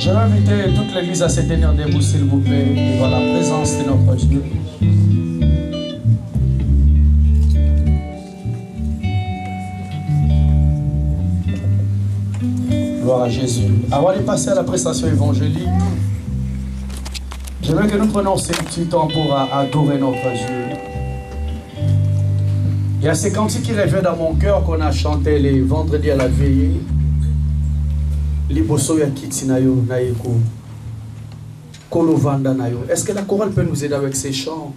Je vais inviter toute l'église à se tenir debout, s'il vous plaît, devant la présence de notre Dieu. Gloire à Jésus. Avant de passer à la prestation évangélique, j'aimerais que nous prenions ce petit temps pour adorer notre Dieu. Il y a ces cantiques qui reviennent dans mon cœur qu'on a chanté les vendredis à la veillée. Liboso ya kitinayo naiko. Kolovanda nayo. Est-ce que la chorale peut nous aider avec ces chants?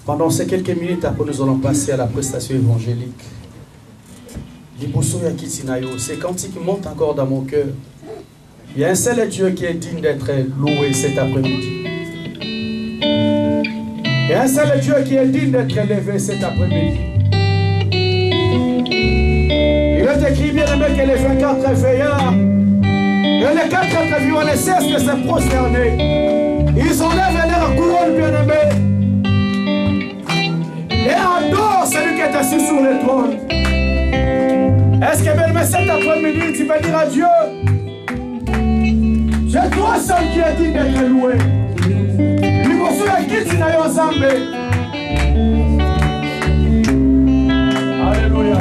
Pendant ces quelques minutes, après nous allons passer à la prestation évangélique. Liboso ya kitinayo. Ces cantiques montent encore dans mon cœur. Il y a un seul Dieu qui est digne d'être loué cet après-midi. Il y a un seul Dieu qui est digne d'être élevé cet après-midi. Il est écrit bien aimé que les 24 veillards et les 4 attributs ne cessent de se prosterner. Ils enlèvent leur couronne bien aimé et adorent celui qui est assis sur le trône. Est-ce que bien aimé cet après-midi tu peux dire à Dieu, c'est toi seul qui est digne d'être loué. Liboso ya kiti na yo Nzambe. Alléluia.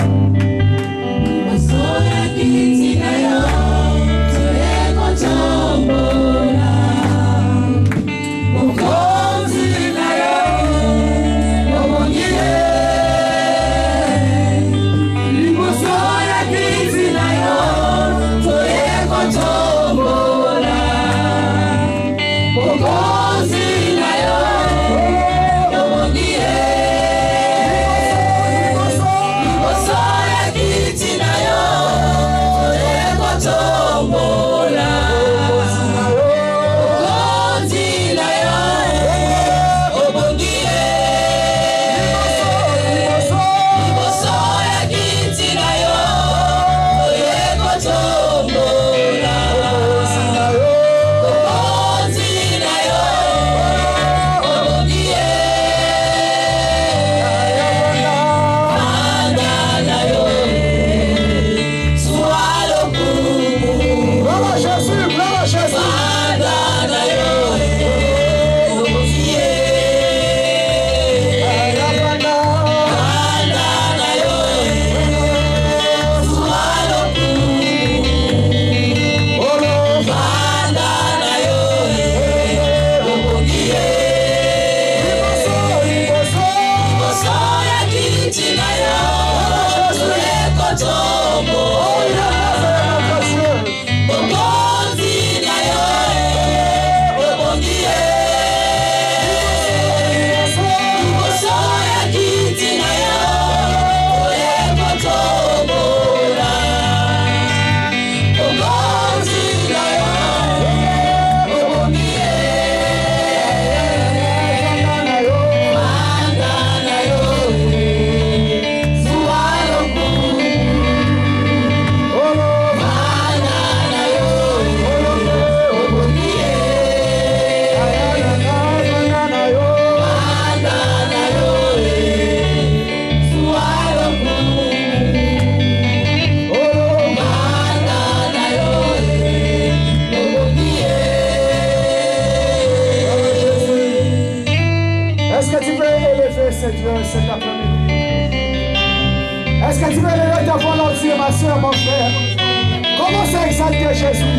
Jésus.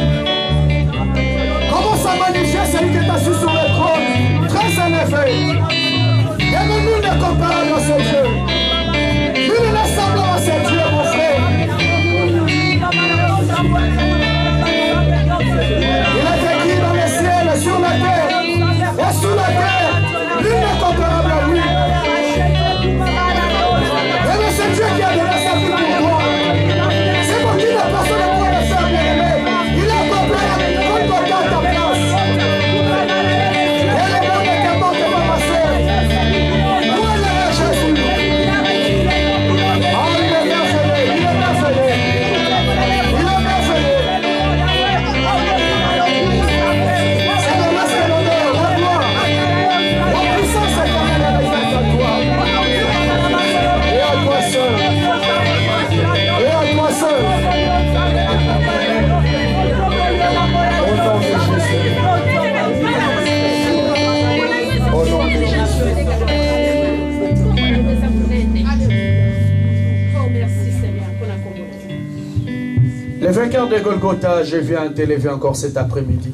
de Golgotha, je viens t'élever encore cet après-midi.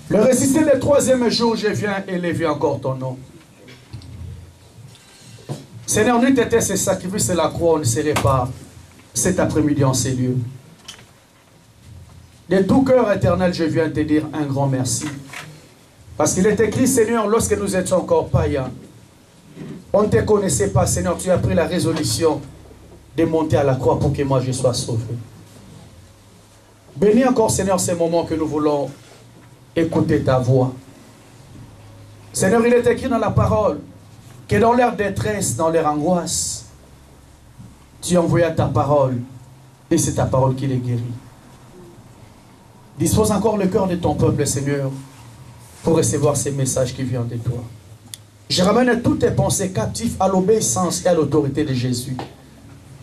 Le ressuscité le troisième jour, je viens élever encore ton nom. Seigneur, n'eût été ce sacrifice de la croix, on ne serait pas cet après-midi en ces lieux. De tout cœur éternel, je viens te dire un grand merci. Parce qu'il est écrit, Seigneur, lorsque nous étions encore païens, on ne te connaissait pas, Seigneur, tu as pris la résolution de monter à la croix pour que moi je sois sauvé. Bénis encore, Seigneur, ces moments que nous voulons écouter ta voix. Seigneur, il est écrit dans la parole que dans leur détresse, dans leur angoisse, tu as envoyé ta parole et c'est ta parole qui les guérit. Dispose encore le cœur de ton peuple, Seigneur, pour recevoir ces messages qui viennent de toi. Je ramène toutes tes pensées captives à l'obéissance et à l'autorité de Jésus.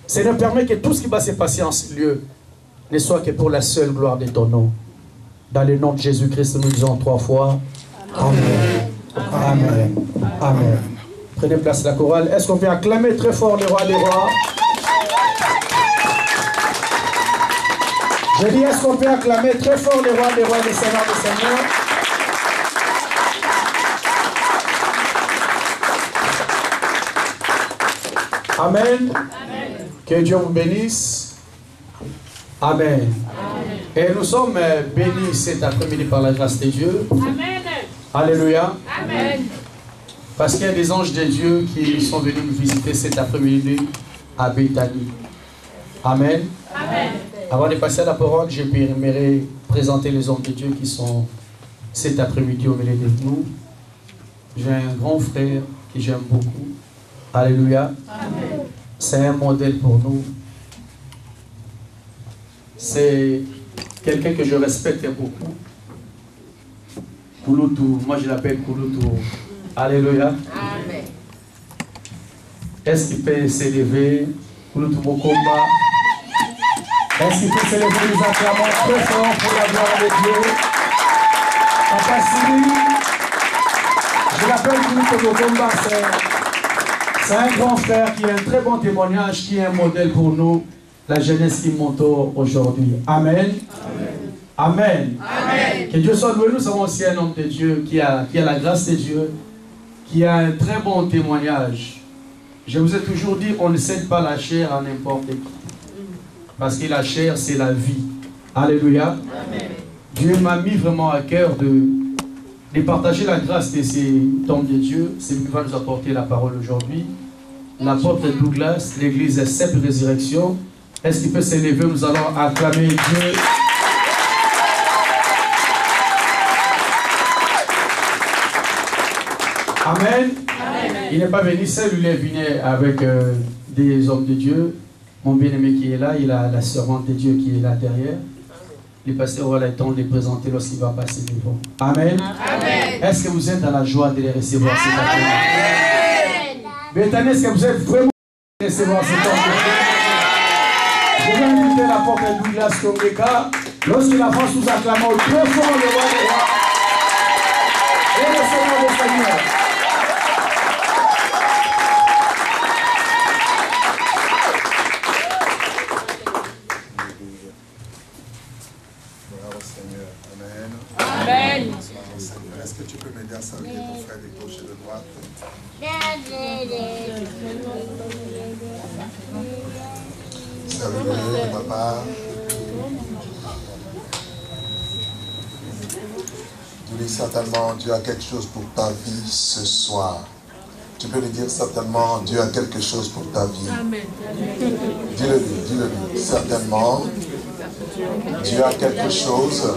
Seigneur, permet que tout ce qui va se passer en ce lieu ne soit que pour la seule gloire de ton nom. Dans le nom de Jésus-Christ, nous disons 3 fois Amen. Amen. Amen. Prenez place la chorale. Est-ce qu'on peut acclamer très fort le roi des rois? Je dis, est-ce qu'on peut acclamer très fort le roi des rois, le Seigneur des seigneurs? Amen. Amen. Que Dieu vous bénisse. Amen. Amen. Et nous sommes bénis cet après-midi par la grâce de Dieu. Amen. Alléluia. Amen. Parce qu'il y a des anges de Dieu qui sont venus nous visiter cet après-midi à Bethanie. Amen. Amen. Avant de passer à la parole, j'aimerais présenter les hommes de Dieu qui sont cet après-midi au milieu de nous. J'ai un grand frère que j'aime beaucoup. Alléluia. C'est un modèle pour nous. C'est quelqu'un que je respecte beaucoup. Kouloutou, moi je l'appelle Kouloutou. Alléluia. Amen. Est-ce qu'il peut s'élever? Kouloutou Mokomba. Est-ce qu'il peut s'élever? Nous acclamons très fort pour la gloire de Dieu. Papa Sili, je l'appelle Kouloutou Mokomba. C'est un grand frère qui a un très bon témoignage, qui est un modèle pour nous, la jeunesse qui m'entoure aujourd'hui. Amen. Amen. Amen. Amen. Que Dieu soit loué. Nous sommes aussi un homme de Dieu qui a la grâce de Dieu, qui a un très bon témoignage. Je vous ai toujours dit, on ne cède pas la chair à n'importe qui. Parce que la chair, c'est la vie. Alléluia. Amen. Dieu m'a mis vraiment à cœur de partager la grâce de ces hommes de Dieu. C'est lui qui va nous apporter la parole aujourd'hui. L'apôtre Douglas, l'église Sept Résurrection. Est-ce qu'il peut s'élever? Nous allons acclamer Dieu. Amen. Amen. Il n'est pas venu seul, il est venu avec des hommes de Dieu. Mon bien-aimé qui est là, il a la servante de Dieu qui est là derrière. Le pasteur aura le temps de les présenter lorsqu'il va passer devant. Amen. Amen. Est-ce que vous êtes dans la joie de les recevoir cet après-midi? Bethanie, est-ce que vous êtes vraiment de recevoir cet après-midi? Je vais inviter l'apôtre Douglas Kongeka. Lorsqu'il avance, nous acclamons très fort le roi des rois et le Seigneur des seigneurs. Est-ce que tu peux m'aider à saluer ton frère de gauche et de droite? Salut, papa. Tu dis certainement, Dieu a quelque chose pour ta vie ce soir. Tu peux lui dire certainement, Dieu a quelque chose pour ta vie. Dis-le-lui, dis-le-lui. Certainement, Dieu a quelque chose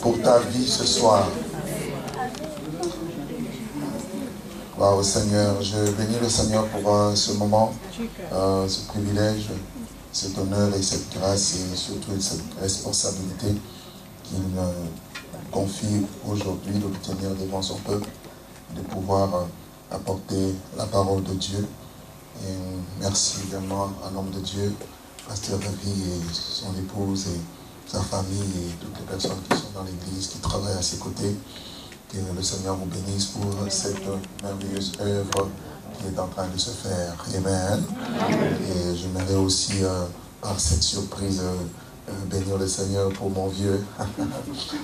pour ta vie ce soir. Waouh, Seigneur, je bénis le Seigneur pour ce moment, ce privilège, cet honneur et cette grâce et surtout cette responsabilité qu'il confie aujourd'hui de le tenir devant son peuple, de pouvoir apporter la parole de Dieu. Et merci également à l'homme de Dieu, Pasteur Ravi et son épouse et sa famille et toutes les personnes qui sont dans l'église, qui travaillent à ses côtés. Que le Seigneur vous bénisse pour cette merveilleuse œuvre qui est en train de se faire. Amen. Et j'aimerais aussi, par cette surprise, bénir le Seigneur pour mon vieux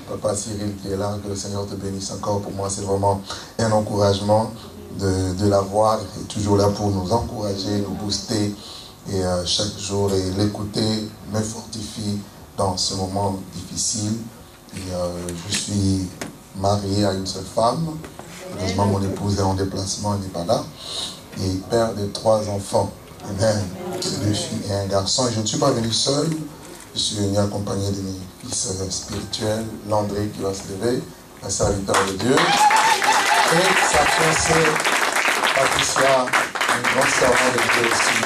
Papa Cyril qui est là. Que le Seigneur te bénisse encore. Pour moi, c'est vraiment un encouragement de l'avoir. Il est toujours là pour nous encourager, nous booster. Et chaque jour, et l'écouter me fortifie dans ce moment difficile. Et je suis marié à une seule femme. Heureusement, mon épouse est en déplacement, elle n'est pas là. Et père de 3 enfants. Amen. 2 filles et un garçon. Et je ne suis pas venu seul. Je suis venu accompagné de mes fils spirituels, Landry qui va se lever, un serviteur de Dieu. Et sa fiancée, Patricia, une grande servante de Dieu aussi.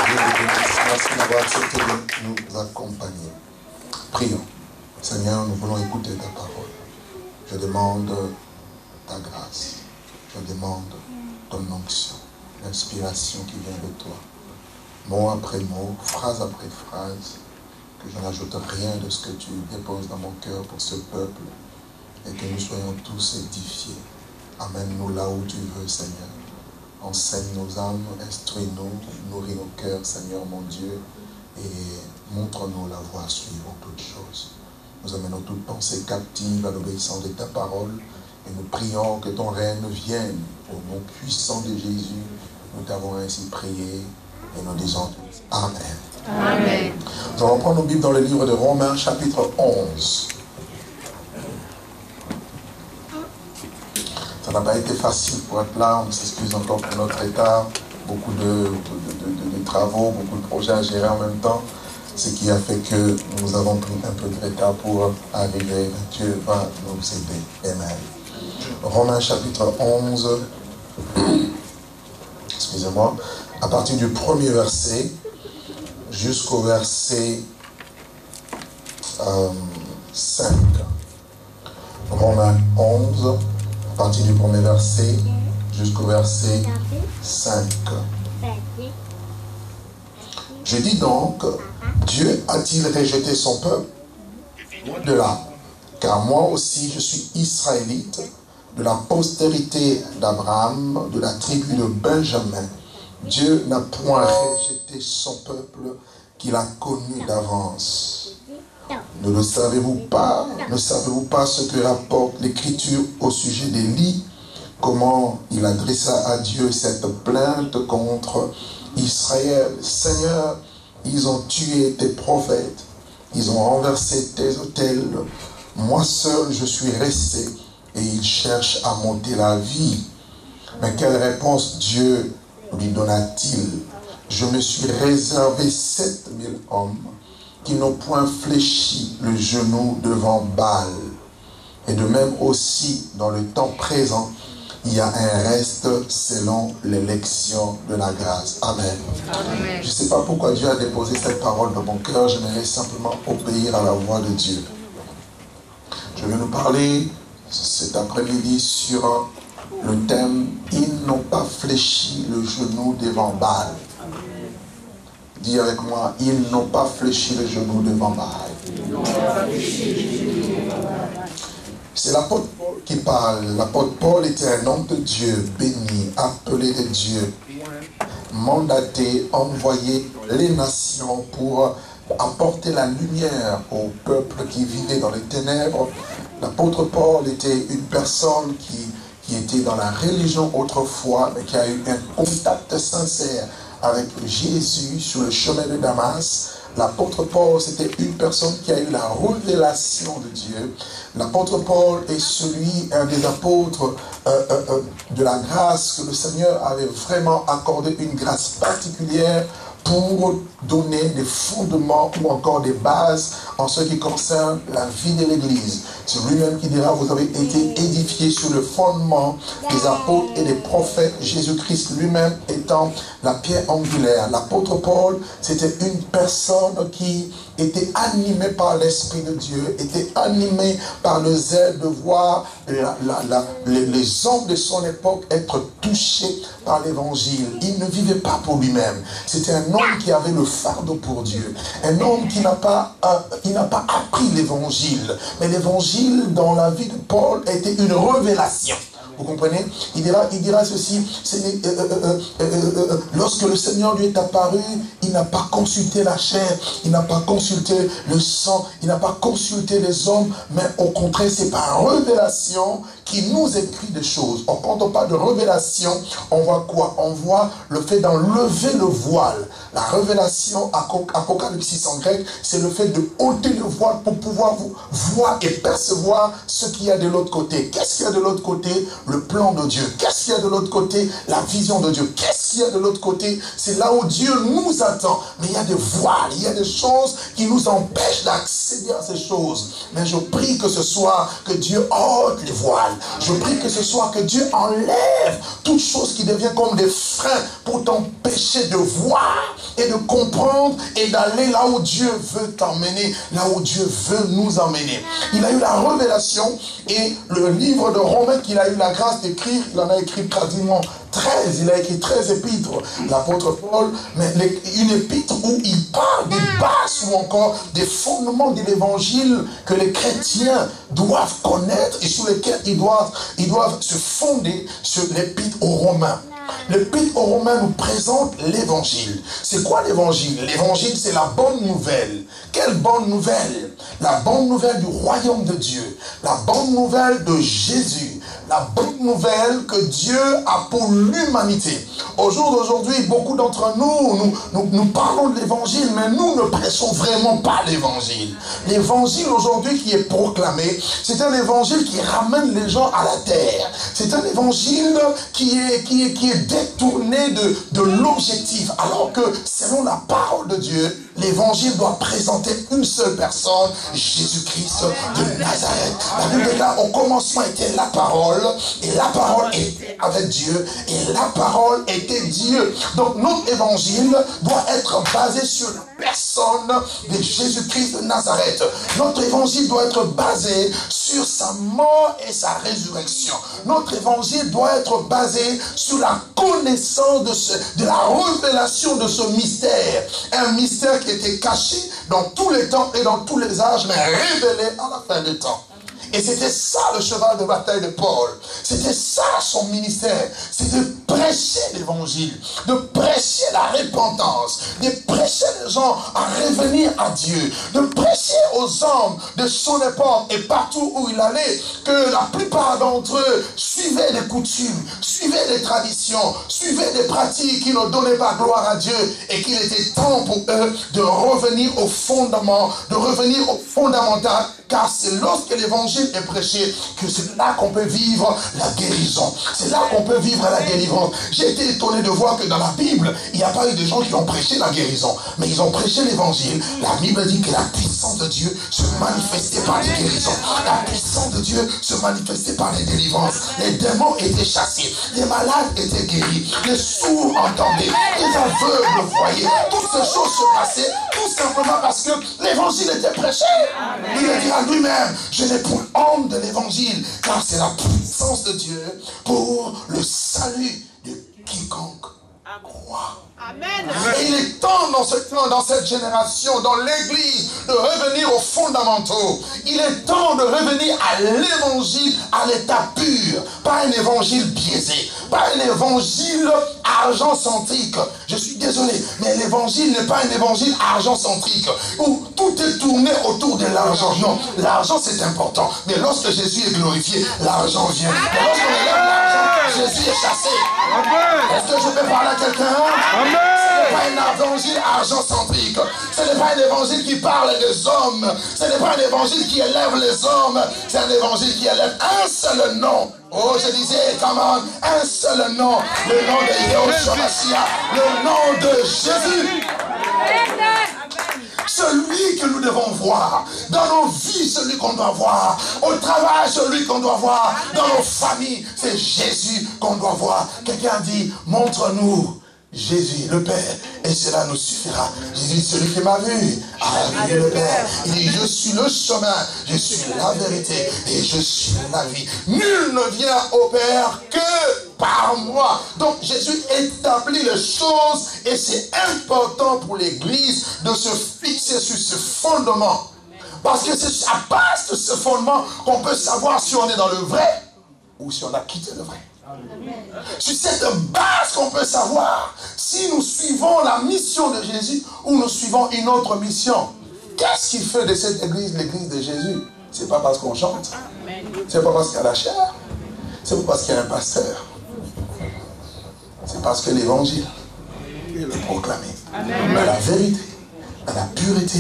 Dieu vous bénisse. Merci d'avoir accepté de nous accompagner. Prions. Seigneur, nous voulons écouter ta parole. Je demande ta grâce. Je demande ton onction, l'inspiration qui vient de toi. Mot après mot, phrase après phrase, que je n'ajoute rien de ce que tu déposes dans mon cœur pour ce peuple et que nous soyons tous édifiés. Amène-nous là où tu veux, Seigneur. Enseigne nos âmes, instruis-nous, nourris nos cœurs, Seigneur mon Dieu, et montre-nous la voie suivant toutes choses. Nous amenons toute pensée captive à l'obéissance de ta parole et nous prions que ton règne vienne au nom puissant de Jésus. Nous t'avons ainsi prié et nous disons Amen. Amen. Nous allons prendre nos Bibles dans le livre de Romains, chapitre 11. Ça n'a pas été facile pour être là, on s'excuse encore pour notre état. Beaucoup de travaux, beaucoup de projets à gérer en même temps. Ce qui a fait que nous avons pris un peu de retard pour arriver. Dieu va nous aider. Amen. Romains chapitre 11. Excusez-moi. À partir du premier verset jusqu'au verset 5. Romains 11. À partir du premier verset jusqu'au verset 5. Je dis donc, Dieu a-t-il rejeté son peuple? De là, car moi aussi je suis israélite, de la postérité d'Abraham, de la tribu de Benjamin. Dieu n'a point rejeté son peuple qu'il a connu d'avance. Ne le savez-vous pas? Ne savez-vous pas ce que rapporte l'Écriture au sujet d'Élie? Comment il adressa à Dieu cette plainte contre Israël? Seigneur, ils ont tué tes prophètes, ils ont renversé tes autels. Moi seul, je suis resté et ils cherchent à m'ôter la vie. Mais quelle réponse Dieu lui donna-t-il? Je me suis réservé 7000 hommes qui n'ont point fléchi le genou devant Baal. Et de même aussi, dans le temps présent, il y a un reste selon l'élection de la grâce. Amen. Amen. Je ne sais pas pourquoi Dieu a déposé cette parole dans mon cœur. J'aimerais simplement obéir à la voix de Dieu. Je vais nous parler cet après-midi sur le thème « Ils n'ont pas fléchi le genou devant Baal ». Dis avec moi « Ils n'ont pas fléchi le genou devant Baal ». C'est l'apôtre Paul qui parle. L'apôtre Paul était un homme de Dieu, béni, appelé de Dieu, mandaté, envoyé les nations pour apporter la lumière au peuple qui vivait dans les ténèbres. L'apôtre Paul était une personne qui était dans la religion autrefois, mais qui a eu un contact sincère avec Jésus sur le chemin de Damas. L'apôtre Paul, c'était une personne qui a eu la révélation de Dieu. L'apôtre Paul est un des apôtres de la grâce que le Seigneur avait vraiment accordé une grâce particulière pour donner des fondements ou encore des bases en ce qui concerne la vie de l'Église. C'est lui-même qui dira, vous avez été édifiés sur le fondement des apôtres et des prophètes, Jésus-Christ lui-même étant la pierre angulaire. L'apôtre Paul, c'était une personne qui était animée par l'Esprit de Dieu, était animée par le zèle de voir les hommes de son époque être touchés par l'évangile. Il ne vivait pas pour lui-même. C'était un homme qui avait le fardeau pour Dieu. Un homme qui n'a pas appris l'évangile. Mais l'évangile dans la vie de Paul était une révélation. Vous comprenez? Il dira ceci, lorsque le Seigneur lui est apparu, il n'a pas consulté la chair, il n'a pas consulté le sang, il n'a pas consulté les hommes, mais au contraire, c'est par révélation qu'il nous écrit des choses. Or, quand on parle de révélation, on voit quoi? On voit le fait d'enlever le voile. La révélation, Apocalypse en grec, c'est le fait de ôter le voile pour pouvoir voir et percevoir ce qu'il y a de l'autre côté. Qu'est-ce qu'il y a de l'autre côté? Le plan de Dieu. Qu'est-ce qu'il y a de l'autre côté? La vision de Dieu. Qu'est-ce qu'il y a de l'autre côté? C'est là où Dieu nous attend. Mais il y a des voiles, il y a des choses qui nous empêchent d'accéder à ces choses. Mais je prie que ce soit que Dieu ôte les voiles. Je prie que ce soit que Dieu enlève toute chose qui devient comme des freins pour t'empêcher de voir et de comprendre et d'aller là où Dieu veut t'emmener, là où Dieu veut nous emmener. Il a eu la révélation et le livre de Romains qu'il a eu la grâce d'écrire, il en a écrit quasiment 13, il a écrit 13 épîtres, l'apôtre Paul, mais une épître où il parle des bases ou encore des fondements de l'évangile que les chrétiens doivent connaître et sur lesquels ils doivent se fonder sur l'épître aux Romains. L'épître aux Romains nous présente l'évangile. C'est quoi l'évangile? L'évangile, c'est la bonne nouvelle. Quelle bonne nouvelle? La bonne nouvelle du royaume de Dieu. La bonne nouvelle de Jésus. La bonne nouvelle que Dieu a pour l'humanité. Au jour d'aujourd'hui, beaucoup d'entre nous parlons de l'évangile, mais nous ne prêchons vraiment pas l'évangile. L'évangile aujourd'hui qui est proclamé, c'est un évangile qui ramène les gens à la terre. C'est un évangile qui est détourné de l'objectif. Alors que selon la parole de Dieu, l'évangile doit présenter une seule personne, Jésus-Christ de Nazareth. La Bible dit là, au commencement était la parole, et la parole était avec Dieu, et la parole était Dieu. Donc notre évangile doit être basé sur la personne de Jésus-Christ de Nazareth. Notre évangile doit être basé sur sa mort et sa résurrection. Notre évangile doit être basé sur la connaissance de la révélation de ce mystère. Un mystère qui était caché dans tous les temps et dans tous les âges, mais révélé à la fin des temps. Et c'était ça le cheval de bataille de Paul. C'était ça son ministère. C'est de prêcher l'évangile, de prêcher la repentance, de prêcher les gens à revenir à Dieu, de prêcher aux hommes de son époque et partout où il allait, que la plupart d'entre eux suivaient les coutumes, suivaient les traditions, suivaient des pratiques qui ne donnaient pas gloire à Dieu et qu'il était temps pour eux de revenir au fondement, de revenir au fondamental, car c'est lorsque l'évangile est prêché que c'est là qu'on peut vivre la guérison. C'est là qu'on peut vivre la délivrance. J'ai été étonné de voir que dans la Bible, il n'y a pas eu de gens qui ont prêché la guérison, mais ils ont prêché l'évangile. La Bible dit que la puissance de Dieu se manifestait par les guérisons. La puissance de Dieu se manifestait par les délivrances. Les démons étaient chassés, les malades étaient guéris, les sourds entendaient, les aveugles voyaient. Toutes ces choses se passaient tout simplement parce que l'évangile était prêché. Il a dit à lui-même, je n'ai point honte de l'évangile, car c'est la puissance de Dieu pour le salut de quiconque croit. Amen. Et il est temps dans ce temps, dans cette génération, dans l'église, de revenir aux fondamentaux. Il est temps de revenir à l'évangile, à l'état pur. Pas un évangile biaisé, pas un évangile argent-centrique. Je suis désolé, mais l'évangile n'est pas un évangile argent-centrique, où tout est tourné autour de l'argent. Non, l'argent c'est important, mais lorsque Jésus est glorifié, l'argent vient. Mais lorsqu'on enlève l'argent, Jésus est chassé. Est-ce que je peux parler à quelqu'un? Ce n'est pas un évangile argent-centrique. Ce n'est pas un évangile qui parle des hommes. Ce n'est pas un évangile qui élève les hommes. C'est un évangile qui élève un seul nom. Oh, je disais, come on, un seul nom. Le nom de Yahushua Mashiach. Le nom de Jésus. Celui que nous devons voir. Dans nos vies, celui qu'on doit voir. Au travail, celui qu'on doit voir. Dans nos familles, c'est Jésus qu'on doit voir. Quelqu'un dit, montre-nous Jésus, le Père, et cela nous suffira. Jésus, celui qui m'a vu, a vu le Père. Il dit, je suis le chemin, je suis la vérité, et je suis la vie. Nul ne vient au Père que par moi. Donc Jésus établit les choses, et c'est important pour l'Église de se fixer sur ce fondement. Parce que c'est à base de ce fondement qu'on peut savoir si on est dans le vrai ou si on a quitté le vrai. C'est cette base qu'on peut savoir si nous suivons la mission de Jésus ou nous suivons une autre mission. Qu'est-ce qui fait de cette église l'église de Jésus? C'est pas parce qu'on chante, c'est pas parce qu'il y a la chair, c'est pas parce qu'il y a un pasteur, c'est parce que l'évangile est proclamé. À la vérité, à la pureté,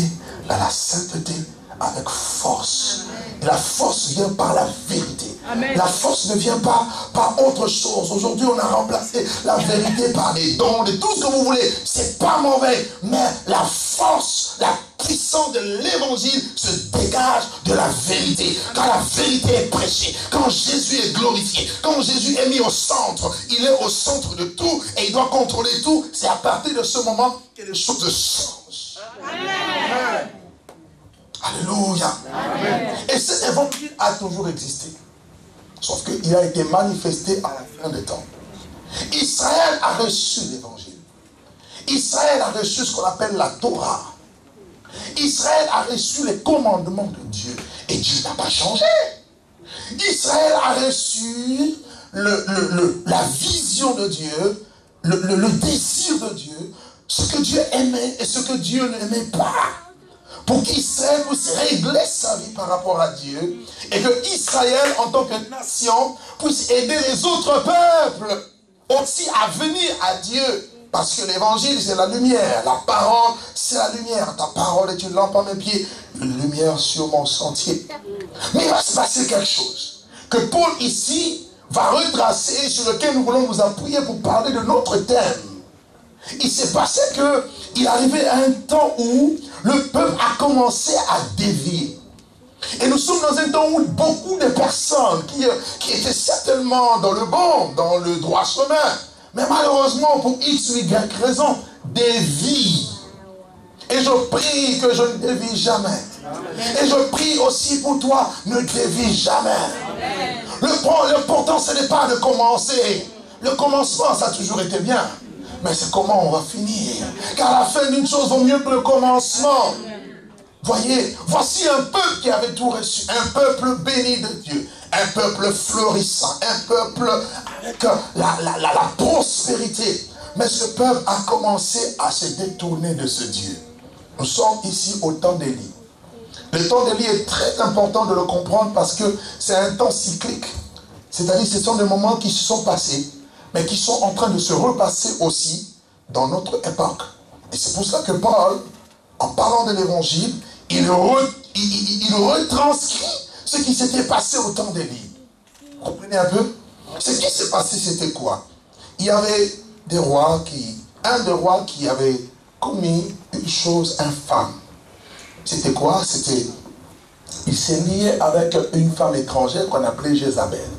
à la sainteté, avec force. Et la force vient par la vérité. Amen. La force ne vient pas par autre chose. Aujourd'hui, on a remplacé la vérité par des dons, de tout ce que vous voulez. C'est pas mauvais, mais la force, la puissance de l'évangile se dégage de la vérité. Quand la vérité est prêchée, quand Jésus est glorifié, quand Jésus est mis au centre, il est au centre de tout et il doit contrôler tout. C'est à partir de ce moment que les choses changent. Amen. Alléluia. Amen. Et cet évangile a toujours existé. Sauf qu'il a été manifesté à la fin des temps. Israël a reçu l'évangile. Israël a reçu ce qu'on appelle la Torah. Israël a reçu les commandements de Dieu. Et Dieu n'a pas changé. Israël a reçu la vision de Dieu, le désir de Dieu, ce que Dieu aimait et ce que Dieu n'aimait pas. Pour qu'Israël puisse régler sa vie par rapport à Dieu et que Israël, en tant que nation, puisse aider les autres peuples aussi à venir à Dieu. Parce que l'évangile, c'est la lumière. La parole, c'est la lumière. Ta parole est une lampe à mes pieds, une lumière sur mon sentier. Mais il va se passer quelque chose que Paul ici va retracer, sur lequel nous voulons nous appuyer pour parler de notre thème. Il s'est passé qu'il arrivait à un temps où le peuple a commencé à dévier. Et nous sommes dans un temps où beaucoup de personnes qui étaient certainement dans le bon, dans le droit chemin, mais malheureusement pour X ou Y raison, dévient. Et je prie que je ne dévie jamais. Et je prie aussi pour toi, ne dévie jamais. L'important, ce n'est pas de commencer. Le commencement, ça a toujours été bien. Mais c'est comment on va finir. Car la fin d'une chose vaut mieux que le commencement. Voyez, voici un peuple qui avait tout reçu. Un peuple béni de Dieu. Un peuple florissant. Un peuple avec la prospérité. Mais ce peuple a commencé à se détourner de ce Dieu. Nous sommes ici au temps d'Élie. Le temps d'Élie est très important de le comprendre parce que c'est un temps cyclique. C'est-à-dire que ce sont des moments qui se sont passés, mais qui sont en train de se repasser aussi dans notre époque. Et c'est pour ça que Paul, en parlant de l'évangile, il retranscrit ce qui s'était passé au temps d'Élie. Vous comprenez un peu? Ce qui s'est passé, c'était quoi? Il y avait des rois un des rois qui avait commis une chose infâme. C'était quoi? Il s'est lié avec une femme étrangère qu'on appelait Jézabel.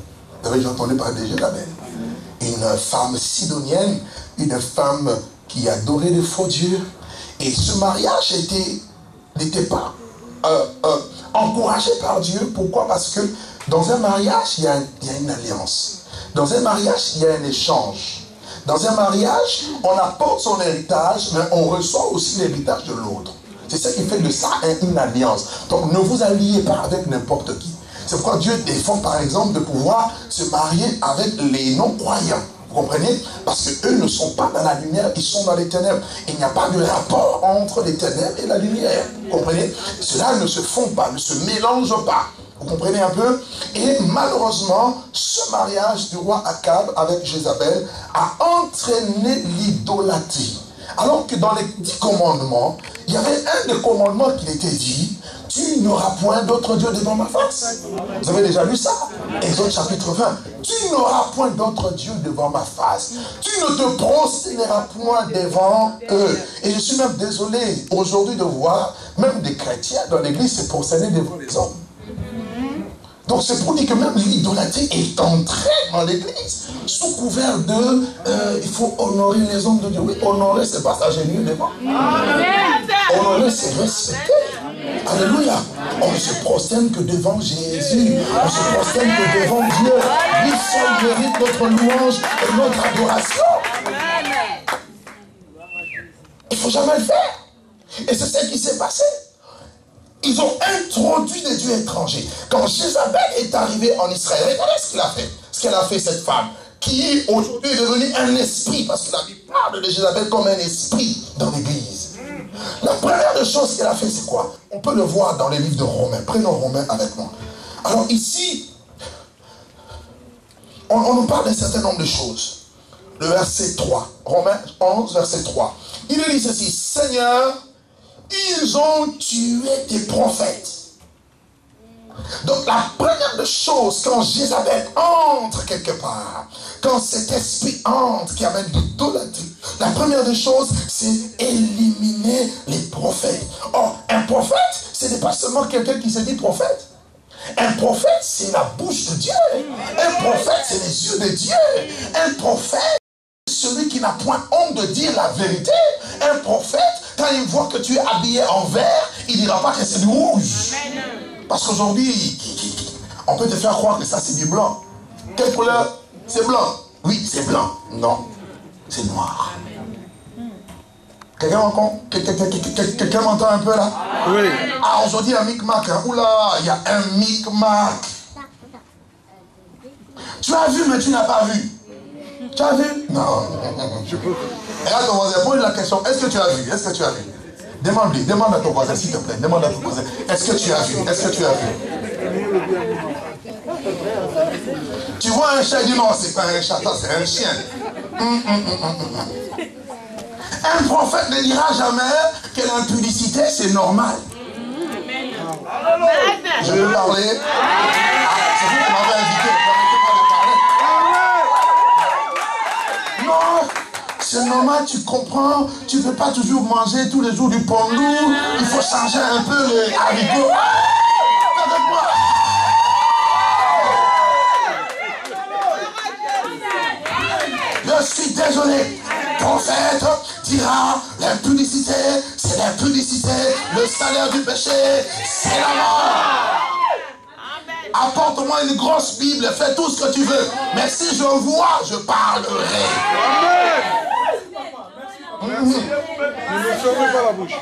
Vous avez déjà entendu parler de Jézabel? Une femme sidonienne, une femme qui adorait les faux dieux. Et ce mariage n'était pas encouragé par Dieu. Pourquoi? Parce que dans un mariage, il y a une alliance. Dans un mariage, il y a un échange. Dans un mariage, on apporte son héritage, mais on reçoit aussi l'héritage de l'autre. C'est ça qui fait de ça une alliance. Donc ne vous alliez pas avec n'importe qui. C'est pourquoi Dieu défend par exemple de pouvoir se marier avec les non-croyants. Vous comprenez? Parce qu'eux ne sont pas dans la lumière, ils sont dans les ténèbres. Il n'y a pas de rapport entre les ténèbres et la lumière. Vous comprenez? Cela ne se font pas, ne se mélange pas. Vous comprenez un peu? Et malheureusement, ce mariage du roi Akab avec Jézabel a entraîné l'idolâtrie. Alors que dans les 10 commandements, il y avait un des commandements qui était dit: tu n'auras point d'autre Dieu devant ma face. Vous avez déjà lu ça? Exode chapitre 20. Tu n'auras point d'autre Dieu devant ma face. Tu ne te prosterneras point devant eux. Et je suis même désolé aujourd'hui de voir même des chrétiens dans l'église se prosterner devant les hommes. Donc c'est pour dire que même l'idolâtrie est entrée dans l'église sous couvert de il faut honorer les hommes de Dieu. Oui, honorer, c'est pas ça, j'ai lu devant. Honorer, c'est respecter. Alléluia. On ne se prosterne que devant Jésus. On se prosterne que devant Dieu. Lui seul mérite notre louange et notre adoration. Il ne faut jamais le faire. Et c'est ce qui s'est passé. Ils ont introduit des dieux étrangers. Quand Jézabel est arrivé en Israël, regardez ce qu'il a fait. ce qu'elle a fait, cette femme, qui aujourd'hui est devenue un esprit, parce que la Bible parle de Jézabel comme un esprit dans l'église. La première des choses qu'elle a fait, c'est quoi? On peut le voir dans les livres de Romains. Prenons Romains avec moi. Alors ici, on nous parle d'un certain nombre de choses. Le verset 3, Romains 11, verset 3. Il nous dit ceci: Seigneur, ils ont tué tes prophètes. Donc la première des choses, quand Jézabel entre quelque part, quand cet esprit entre qui amène l'idolâtrie, la première des choses, c'est éliminer les prophètes. Or, un prophète, ce n'est pas seulement quelqu'un qui se dit prophète. Un prophète, c'est la bouche de Dieu. Un prophète, c'est les yeux de Dieu. Un prophète, c'est celui qui n'a point honte de dire la vérité. Un prophète, quand il voit que tu es habillé en vert, il ne dira pas que c'est du rouge. Parce qu'aujourd'hui, on peut te faire croire que ça c'est du blanc. Quelle couleur? C'est blanc. Oui, c'est blanc. Non, c'est noir. Quelqu'un m'entend un peu là? Oui. Ah, aujourd'hui, un micmac. Hein. Oula, il y a un micmac. Tu as vu, mais tu n'as pas vu. Tu as vu? Non. Et là, ton voisin pose la question: est-ce que tu as vu? Est-ce que tu as vu? Demande-lui, demande à ton voisin, s'il te plaît. Demande à ton voisin: est-ce que tu as vu? Est-ce que tu as vu? Tu vois un chat? Il dit non, c'est pas un chat, ça c'est un chien. Un prophète ne dira jamais que l'impudicité c'est normal. Je vais parler. C'est vous qui m'avez invité, permettez-moi de parler. Non, c'est normal, tu comprends. Tu ne peux pas toujours manger tous les jours du pondou. Il faut changer un peu les haricots. Avec moi. Je suis désolé. Prophète dira: l'impudicité, c'est l'impudicité. Le salaire du péché, c'est la mort. Apporte-moi une grosse Bible, fais tout ce que tu veux. Mais si je vois, je parlerai.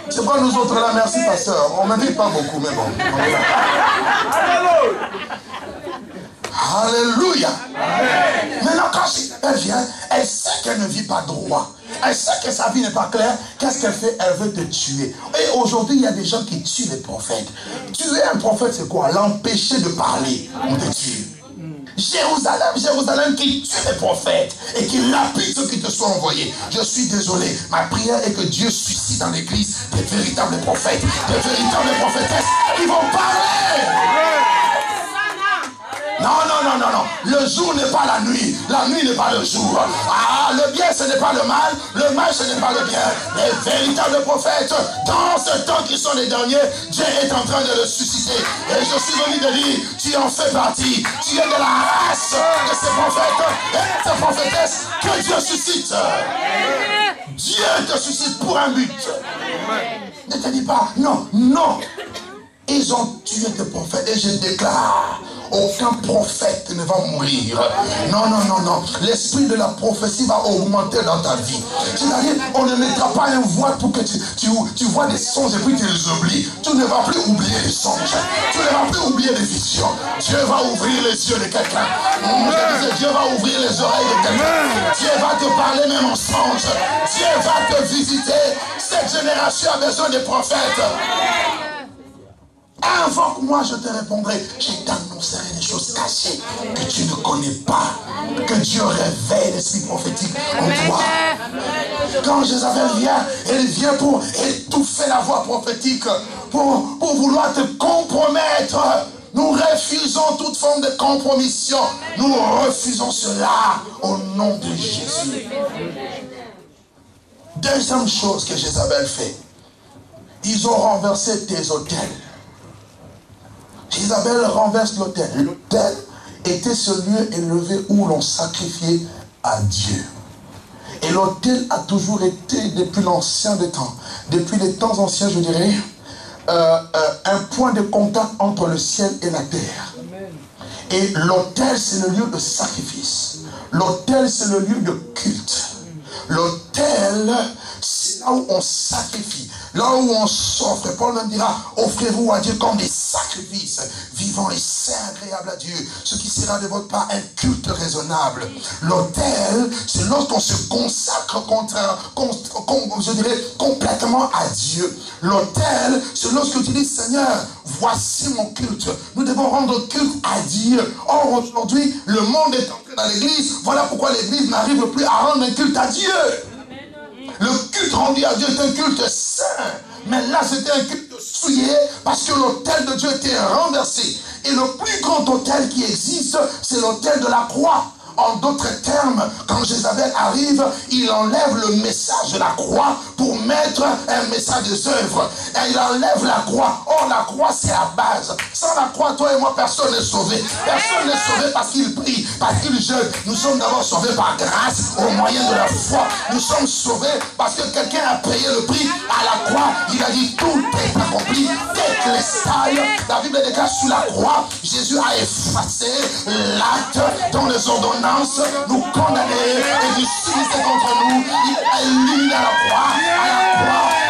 C'est pas nous autres là, merci pasteur. On ne me dit pas beaucoup, mais bon. Alléluia. Maintenant, quand elle vient, elle sait qu'elle ne vit pas droit. Elle sait que sa vie n'est pas claire. Qu'est-ce qu'elle fait? Elle veut te tuer. Et aujourd'hui, il y a des gens qui tuent les prophètes. Tuer un prophète, c'est quoi? L'empêcher de parler. On te tue. Jérusalem, Jérusalem qui tue les prophètes et qui lapide ceux qui te sont envoyés. Je suis désolé. Ma prière est que Dieu suscite dans l'église des véritables prophètes, des véritables prophétesses qui vont parler. Non, non, non, non, non. Le jour n'est pas la nuit. La nuit n'est pas le jour. Ah, le bien, ce n'est pas le mal. Le mal, ce n'est pas le bien. Les véritables prophètes, dans ce temps qui sont les derniers, Dieu est en train de le susciter. Et je suis venu de dire: tu en fais partie. Tu es de la race de ces prophètes et ces prophétesses que Dieu suscite. Dieu te suscite pour un but. Ne te dis pas: non, non. Ils ont tué tes prophètes et je déclare: aucun prophète ne va mourir. Non, non, non, non. L'esprit de la prophétie va augmenter dans ta vie. C'est-à-dire, on ne mettra pas un voile pour que tu vois des songes et puis tu les oublies. Tu ne vas plus oublier les songes. Tu ne vas plus oublier les visions. Dieu va ouvrir les yeux de quelqu'un. Je disais, Dieu va ouvrir les oreilles de quelqu'un. Dieu va te parler même en songe. Dieu va te visiter. Cette génération a besoin des prophètes. Invoque-moi, je te répondrai. Je t'annoncerai des choses cachées que tu ne connais pas. Que Dieu réveille l'esprit prophétique en toi. Quand Jézabel vient, elle vient pour étouffer la voix prophétique, pour vouloir te compromettre. Nous refusons toute forme de compromission. Nous refusons cela au nom de Jésus. Deuxième chose que Jézabel fait. Ils ont renversé tes autels. Isabelle renverse l'autel. L'autel était ce lieu élevé où l'on sacrifiait à Dieu. Et l'autel a toujours été, depuis l'ancien des temps, depuis les temps anciens, je dirais, un point de contact entre le ciel et la terre. Et l'autel, c'est le lieu de sacrifice. L'autel, c'est le lieu de culte. L'autel, c'est là où on sacrifie, là où on s'offre. Paul même dira, offrez-vous à Dieu comme des sacrifices vivants et saints, agréables à Dieu, ce qui sera de votre part un culte raisonnable. L'autel, c'est lorsqu'on se consacre je dirais, complètement à Dieu. L'autel, c'est lorsque tu dis, Seigneur, voici mon culte. Nous devons rendre culte à Dieu. Or, aujourd'hui, le monde est entré dans l'église. Voilà pourquoi l'église n'arrive plus à rendre un culte à Dieu. Le culte rendu à Dieu est un culte saint. Mais là, c'était un culte souillé parce que l'autel de Dieu était renversé. Et le plus grand autel qui existe, c'est l'autel de la croix. En d'autres termes, quand Jézabel arrive, il enlève le message de la croix pour mettre un message des œuvres. Et il enlève la croix. Or, la croix, c'est la base. Sans la croix, toi et moi, personne n'est sauvé. Personne n'est sauvé parce qu'il prie, parce qu'il jeûne. Nous sommes d'abord sauvés par grâce, au moyen de la foi. Nous sommes sauvés parce que quelqu'un a payé le prix à la croix. Il a dit, tout est accompli. Dès que les stailles, la Bible déclare sous la croix, Jésus a effacé l'acte dans les ordonnances nous condamner et nous subisser contre nous. Il a éliminé à la croix,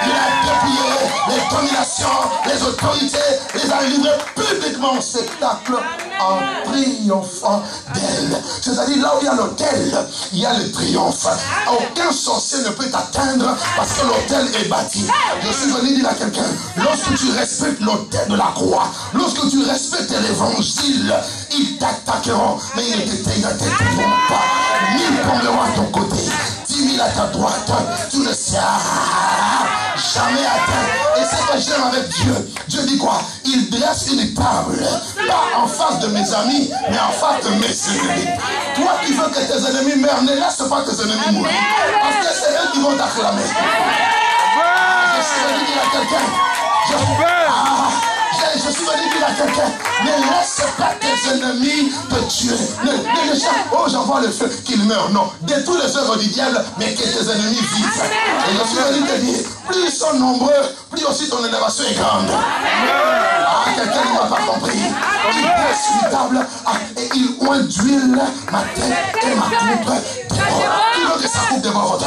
il a dépouillé les dominations, les autorités, les a livrés publiquement au spectacle en triomphant d'elle. C'est-à-dire là où il y a l'autel, il y a le triomphe. Aucun sorcier ne peut t'atteindre parce que l'autel est bâti. Je suis venu dire à quelqu'un, lorsque tu respectes l'autel de la croix, lorsque tu respectes l'évangile, ils t'attaqueront, mais ils ne t'attaqueront pas. 1000 tomberont à ton côté, 10 000 à ta droite, tu ne seras jamais atteint. Et c'est que j'aime avec Dieu. Dieu dit quoi? Il dresse une table, pas en face de mes amis, mais en face de mes ennemis. Toi qui veux que tes ennemis meurent, ne laisse pas tes ennemis mourir. Parce que c'est eux qui vont t'acclamer. Je suis venu dire à quelqu'un, je suis venu dire à quelqu'un, ne laisse pas tes ennemis te tuer. Oh, j'envoie le feu, qu'ils meurent. Non, détruis les œuvres du diable, mais que tes ennemis vivent. Et je suis venu te dire, plus ils sont nombreux, plus aussi ton élévation est grande. Ah, quelqu'un ne m'a pas compris. Il presse une table et il oint d'huile ma tête et ma coupe. Tu veux que sa coupe déborde?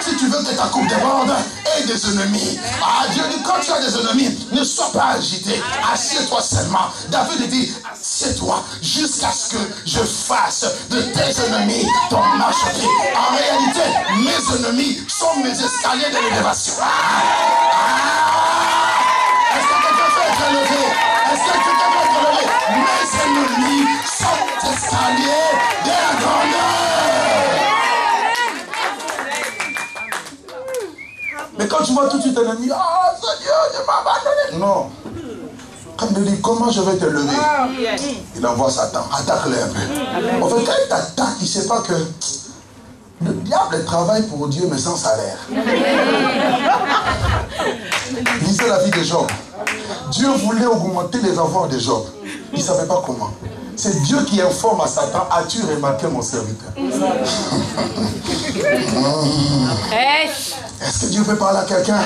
Si tu veux que ta coupe déborde, aie des ennemis. Dieu dit, quand tu as des ennemis, ne sois pas agité. Assieds-toi seulement. David dit, assieds-toi jusqu'à ce que je fasse de tes ennemis ton marchepied. En réalité, mes ennemis sont mes escaliers de l'élévation. Est-ce que quelqu'un peut être élevé? Est-ce que quelqu'un peut être élevé? Mes ennemis sont escaliers de la grandeur. Mais quand tu vois tout de suite un ami, ah Seigneur, je m'abandonne. Non. Comme il dit, comment je vais te lever? Il envoie Satan, attaque-le un peu. En fait, quand il t'attaque, il ne sait pas que le diable travaille pour Dieu, mais sans salaire. Lisez la vie de Job. Dieu voulait augmenter les avoirs de Job. Il ne savait pas comment. C'est Dieu qui informe à Satan, as-tu remarqué mon serviteur? Est-ce que Dieu peut parler à quelqu'un?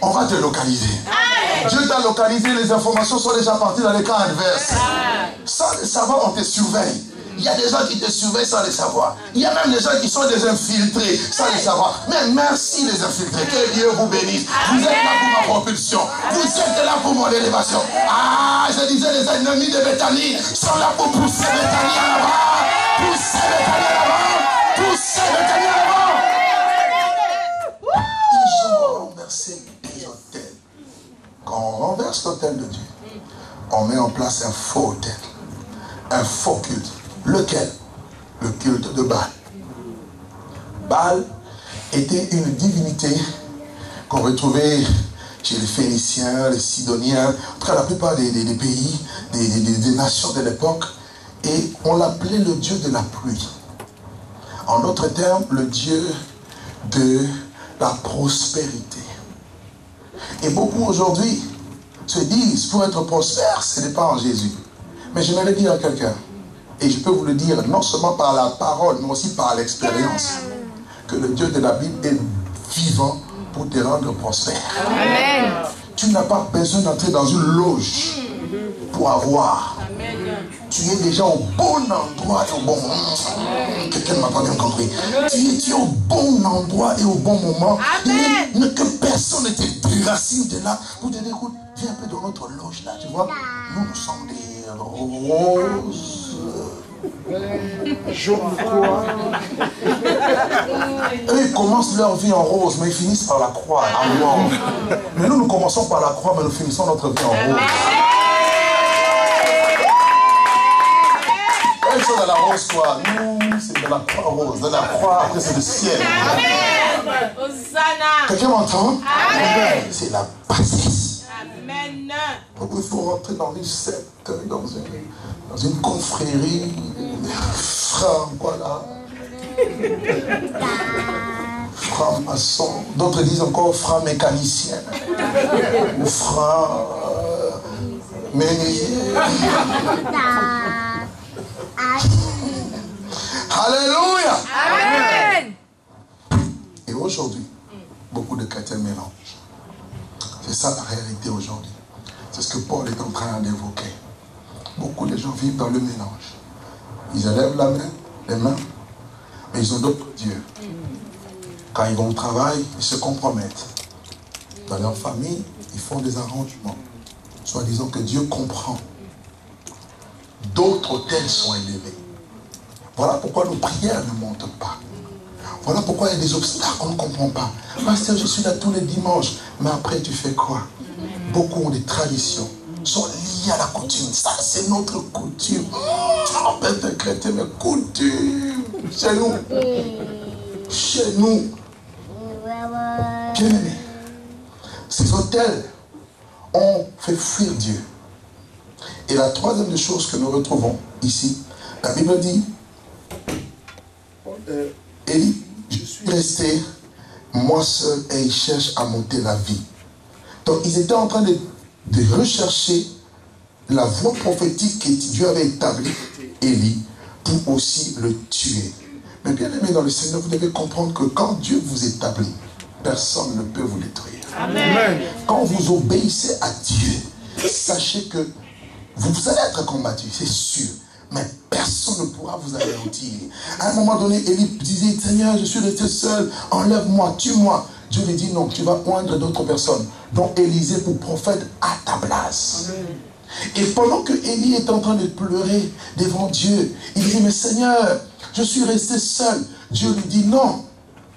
On va te localiser. Dieu t'a localisé, les informations sont déjà parties dans les cas adverses. Sans le savoir, on te surveille. Il y a des gens qui te surveillent sans le savoir. Il y a même des gens qui sont des infiltrés sans le savoir. Mais merci les infiltrés. Que Dieu vous bénisse. Vous êtes là pour ma propulsion. Vous êtes là pour mon élévation. Je disais, les ennemis de Béthanie sont là pour pousser Béthanie à l'avant. Pousser Béthanie à l'avant. Pousser Béthanie à l'avant. Ils ont renversé les autels. Quand on renverse l'autel de Dieu, on met en place un faux autel. Un faux culte. Lequel? Le culte de Baal. Baal était une divinité qu'on retrouvait chez les Phéniciens, les Sidoniens, en tout cas la plupart des pays, des nations de l'époque, et on l'appelait le dieu de la pluie. En d'autres termes, le dieu de la prospérité. Et beaucoup aujourd'hui se disent, pour être prospère, ce n'est pas en Jésus. Mais je vais le dire à quelqu'un, et je peux vous le dire, non seulement par la parole, mais aussi par l'expérience, que le Dieu de la Bible est vivant pour te rendre prospère. Amen. Tu n'as pas besoin d'entrer dans une loge pour avoir. Amen. tu es déjà au bon endroit et au bon moment. Quelqu'un ne m'a pas bien compris. Tu es au bon endroit et au bon moment. Que personne ne te déracine de là pour te dire, écoute, viens un peu dans notre loge là, tu vois. Nous sommes des roses. Eux, ils commencent leur vie en rose, mais ils finissent par la croix, en noir. Mais nous commençons par la croix, mais nous finissons notre vie en rose. Quelque chose à la rose, quoi. Nous, c'est de la croix rose. De la croix, après, c'est le ciel. Quelqu'un m'entend? C'est la bassesse. Amen. Donc, il faut rentrer dans une secte, dans une confrérie, franc, voilà. Franc-maçon. D'autres disent encore franc-mécanicien. Ou franc... menuisier. Alléluia. Amen. Et aujourd'hui, beaucoup de chrétiens mélangent. C'est ça la réalité aujourd'hui. C'est ce que Paul est en train d'évoquer. Beaucoup de gens vivent dans le mélange. Ils élèvent les mains, mais ils ont d'autres dieux. Quand ils vont au travail, ils se compromettent. Dans leur famille, ils font des arrangements. Soit disant que Dieu comprend. D'autres autels sont élevés. Voilà pourquoi nos prières ne montent pas. Voilà pourquoi il y a des obstacles qu'on ne comprend pas. Pasteur, je suis là tous les dimanches. Mais après, tu fais quoi? Beaucoup ont des traditions, sont liées à la coutume. Ça, c'est notre coutume. On peut être chrétien, mais coutume. Chez nous. Chez nous. Bien aimé. Ces autels ont fait fuir Dieu. Et la troisième des choses que nous retrouvons ici, la Bible dit, Élie, je suis resté moi seul et il cherche à monter la vie. Donc ils étaient en train de rechercher la voie prophétique que Dieu avait établie, Élie, pour aussi le tuer. Mais bien aimé dans le Seigneur, vous devez comprendre que quand Dieu vous établit, personne ne peut vous détruire. Amen. Quand vous obéissez à Dieu, sachez que vous allez être combattu, c'est sûr. Mais personne ne pourra vous anéantir. À un moment donné, Élie disait, Seigneur, je suis resté seul, enlève-moi, tue-moi. Dieu lui dit, non, tu vas oindre d'autres personnes. Donc Élisée pour prophète à ta place. Amen. Et pendant que Élie est en train de pleurer devant Dieu, il dit, mais Seigneur, je suis resté seul. Dieu lui dit, non,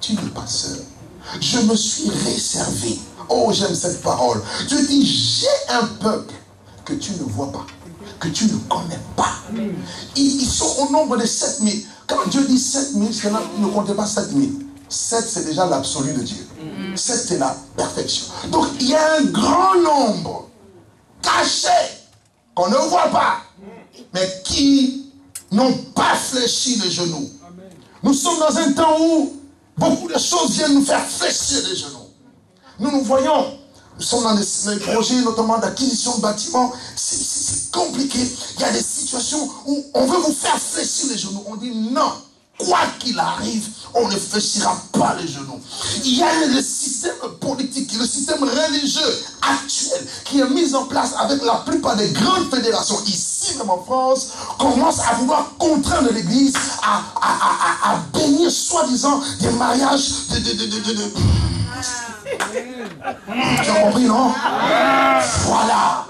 tu n'es pas seul. Je me suis réservé. Oh, j'aime cette parole. Dieu dit, j'ai un peuple que tu ne vois pas, que tu ne connais pas. Ils sont au nombre de 7000. Quand Dieu dit 7000, ne comptez pas 7000. 7, c'est déjà l'absolu de Dieu. 7, c'est la perfection. Donc, il y a un grand nombre caché qu'on ne voit pas, mais qui n'ont pas fléchi les genoux. Nous sommes dans un temps où beaucoup de choses viennent nous faire fléchir les genoux. Nous voyons. Nous sommes dans des projets, notamment d'acquisition de bâtiments. C'est compliqué. Il y a des situations où on veut vous faire fléchir les genoux. On dit non. Quoi qu'il arrive, on ne fléchira pas les genoux. Il y a le système politique, le système religieux actuel qui est mis en place avec la plupart des grandes fédérations, ici même en France, commence à vouloir contraindre l'Église à bénir soi-disant des mariages Tu as compris, non? Voilà.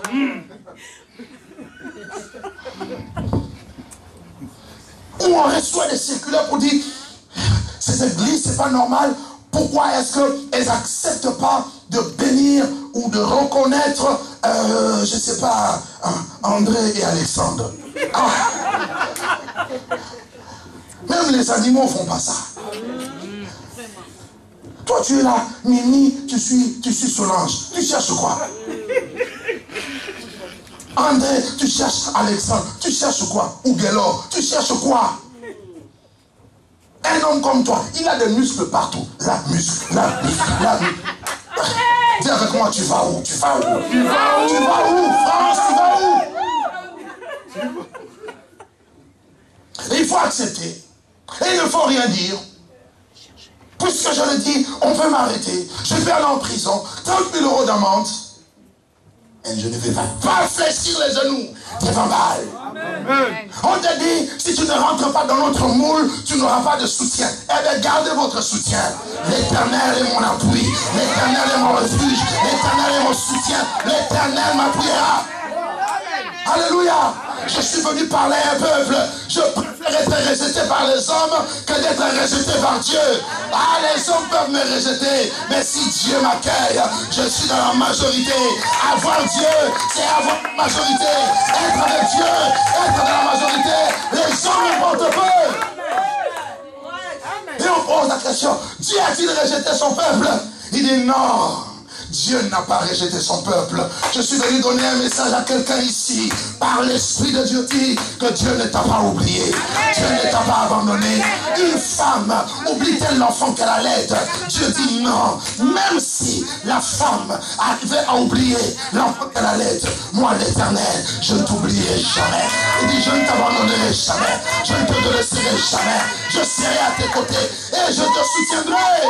Où on reçoit des circulaires pour dire ces églises, c'est pas normal. Pourquoi est-ce qu'elles n'acceptent pas de bénir ou de reconnaître, je sais pas, André et Alexandre? Même les animaux font pas ça. Toi, tu es là, Mimi, tu suis Solange. Tu cherches quoi? André, tu cherches Alexandre. Tu cherches quoi? Ou Guélor, tu cherches quoi? Un homme comme toi, il a des muscles partout. La muscle. Dis avec moi, tu vas où? Tu vas où? Tu vas où? France, tu vas où? Et il faut accepter. Et il ne faut rien dire. Puisque je le dis, on peut m'arrêter. Je vais aller en prison. 30 000 € d'amende. Et je ne vais pas fléchir les genoux devant Baal. On te dit, si tu ne rentres pas dans notre moule, tu n'auras pas de soutien. Eh bien, gardez votre soutien. L'Éternel est mon appui. L'Éternel est mon refuge. L'Éternel est mon soutien. L'Éternel m'appuiera. Alléluia. Je suis venu parler à un peuple. Je préfère être rejeté par les hommes que d'être rejeté par Dieu. Ah, les hommes peuvent me rejeter, mais si Dieu m'accueille, je suis dans la majorité. Avoir Dieu, c'est avoir la majorité. Être avec Dieu, être dans la majorité. Les hommes me portent peu. Et on pose la question, Dieu a-t-il rejeté son peuple? Il dit non. Dieu n'a pas rejeté son peuple. Je suis venu donner un message à quelqu'un ici. Par l'Esprit de Dieu dit que Dieu ne t'a pas oublié. Dieu ne t'a pas abandonné. Une femme oublie-t-elle l'enfant qu'elle allait? Dieu dit non. Même si la femme arrivait à oublier l'enfant qu'elle allait, moi l'Éternel, je ne t'oublierai jamais. Il dit je ne t'abandonnerai jamais. Je ne te laisserai jamais. Je serai à tes côtés et je te soutiendrai.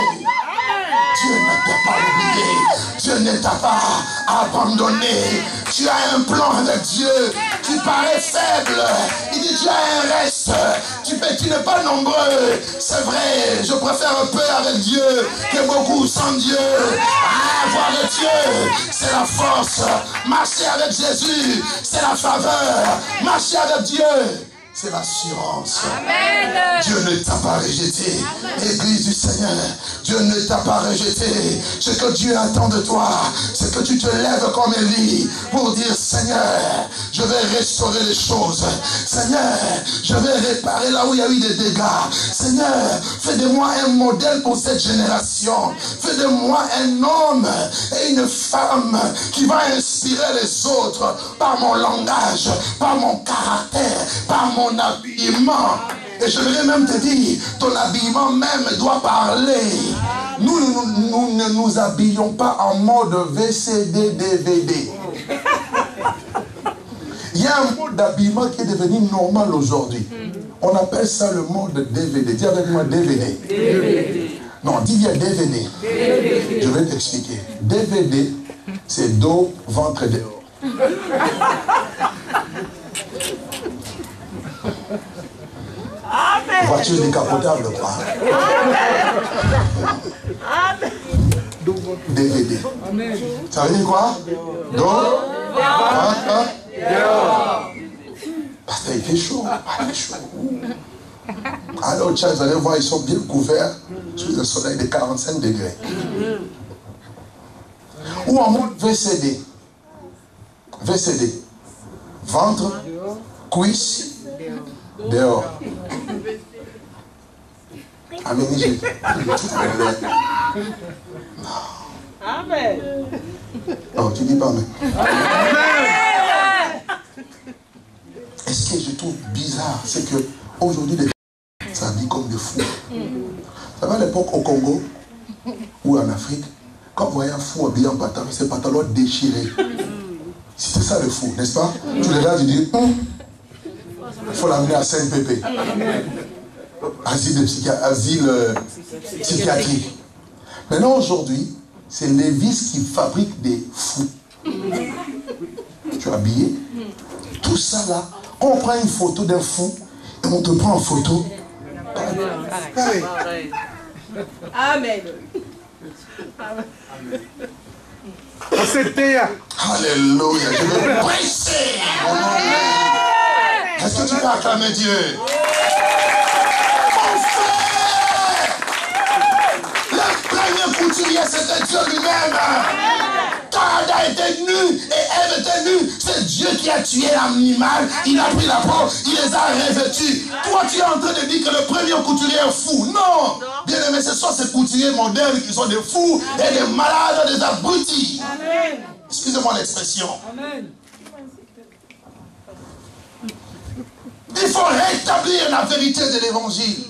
Dieu ne t'a pas oublié. Dieu ne t'a pas abandonné. Tu as un plan avec Dieu. Tu parais faible. Il dit tu as un reste. Tu n'es pas nombreux. C'est vrai. Je préfère un peu avec Dieu que beaucoup sans Dieu. Avoir le Dieu, c'est la force. Marcher avec Jésus, c'est la faveur. Marcher avec Dieu, c'est l'assurance. Dieu ne t'a pas rejeté. Église du Seigneur, Dieu ne t'a pas rejeté. Ce que Dieu attend de toi, c'est que tu te lèves comme Élie pour dire Seigneur, je vais restaurer les choses. Seigneur, je vais réparer là où il y a eu des dégâts. Seigneur, fais de moi un modèle pour cette génération. Fais de moi un homme et une femme qui va inspirer les autres par mon langage, par mon caractère, par mon habillement. Et je voudrais même te dire, ton habillement même doit parler. Nous ne nous habillons pas en mode VCD, DVD. Il y a un mode d'habillement qui est devenu normal aujourd'hui. On appelle ça le mode DVD. Dis avec moi DVD. DVD. Non, dis bien DVD. DVD. Je vais t'expliquer. DVD, c'est dos, ventre dehors. Amen. Voiture décapotable, quoi. Amen. DVD. Amen. Ça veut dire quoi? Dos, ventre, dehors. Parce qu'il fait chaud. Il fait chaud. Alors, au Tchad, vous allez voir, ils sont bien couverts sous le soleil de 45 degrés. Ou en mode VCD. VCD. Ventre, cuisse, dehors. Amen. Amen. Non, tu dis pas Amen. Et ce que je trouve bizarre, c'est que aujourd'hui, les gens s'habillent comme des fous. Ça va à l'époque au Congo ou en Afrique, quand vous voyez un fou habillé en pantalon, c'est pantalon déchiré. C'était ça le fou, n'est-ce pas? Tu les regardes, tu dis, il faut l'amener à CNPP. Asile psychiatrique. Maintenant, aujourd'hui, c'est Levi's qui fabrique des fous. Tu es habillé. Tout ça là, on prend une photo d'un fou et on te prend en photo. Amen. Alléluia. Je vais prêcher. Est-ce que tu peux acclamer Dieu? Mon frère! Le premier couturier, c'était Dieu lui-même. Quand Adam était nu et Ève était nue, c'est Dieu qui a tué l'animal. Il a pris la peau, il les a revêtus. Toi, tu es en train de dire que le premier couturier est fou. Non! Bien aimé, ce sont ces couturiers modernes qui sont des fous et des malades, des abrutis. Excusez-moi l'expression. Amen. Il faut rétablir la vérité de l'évangile.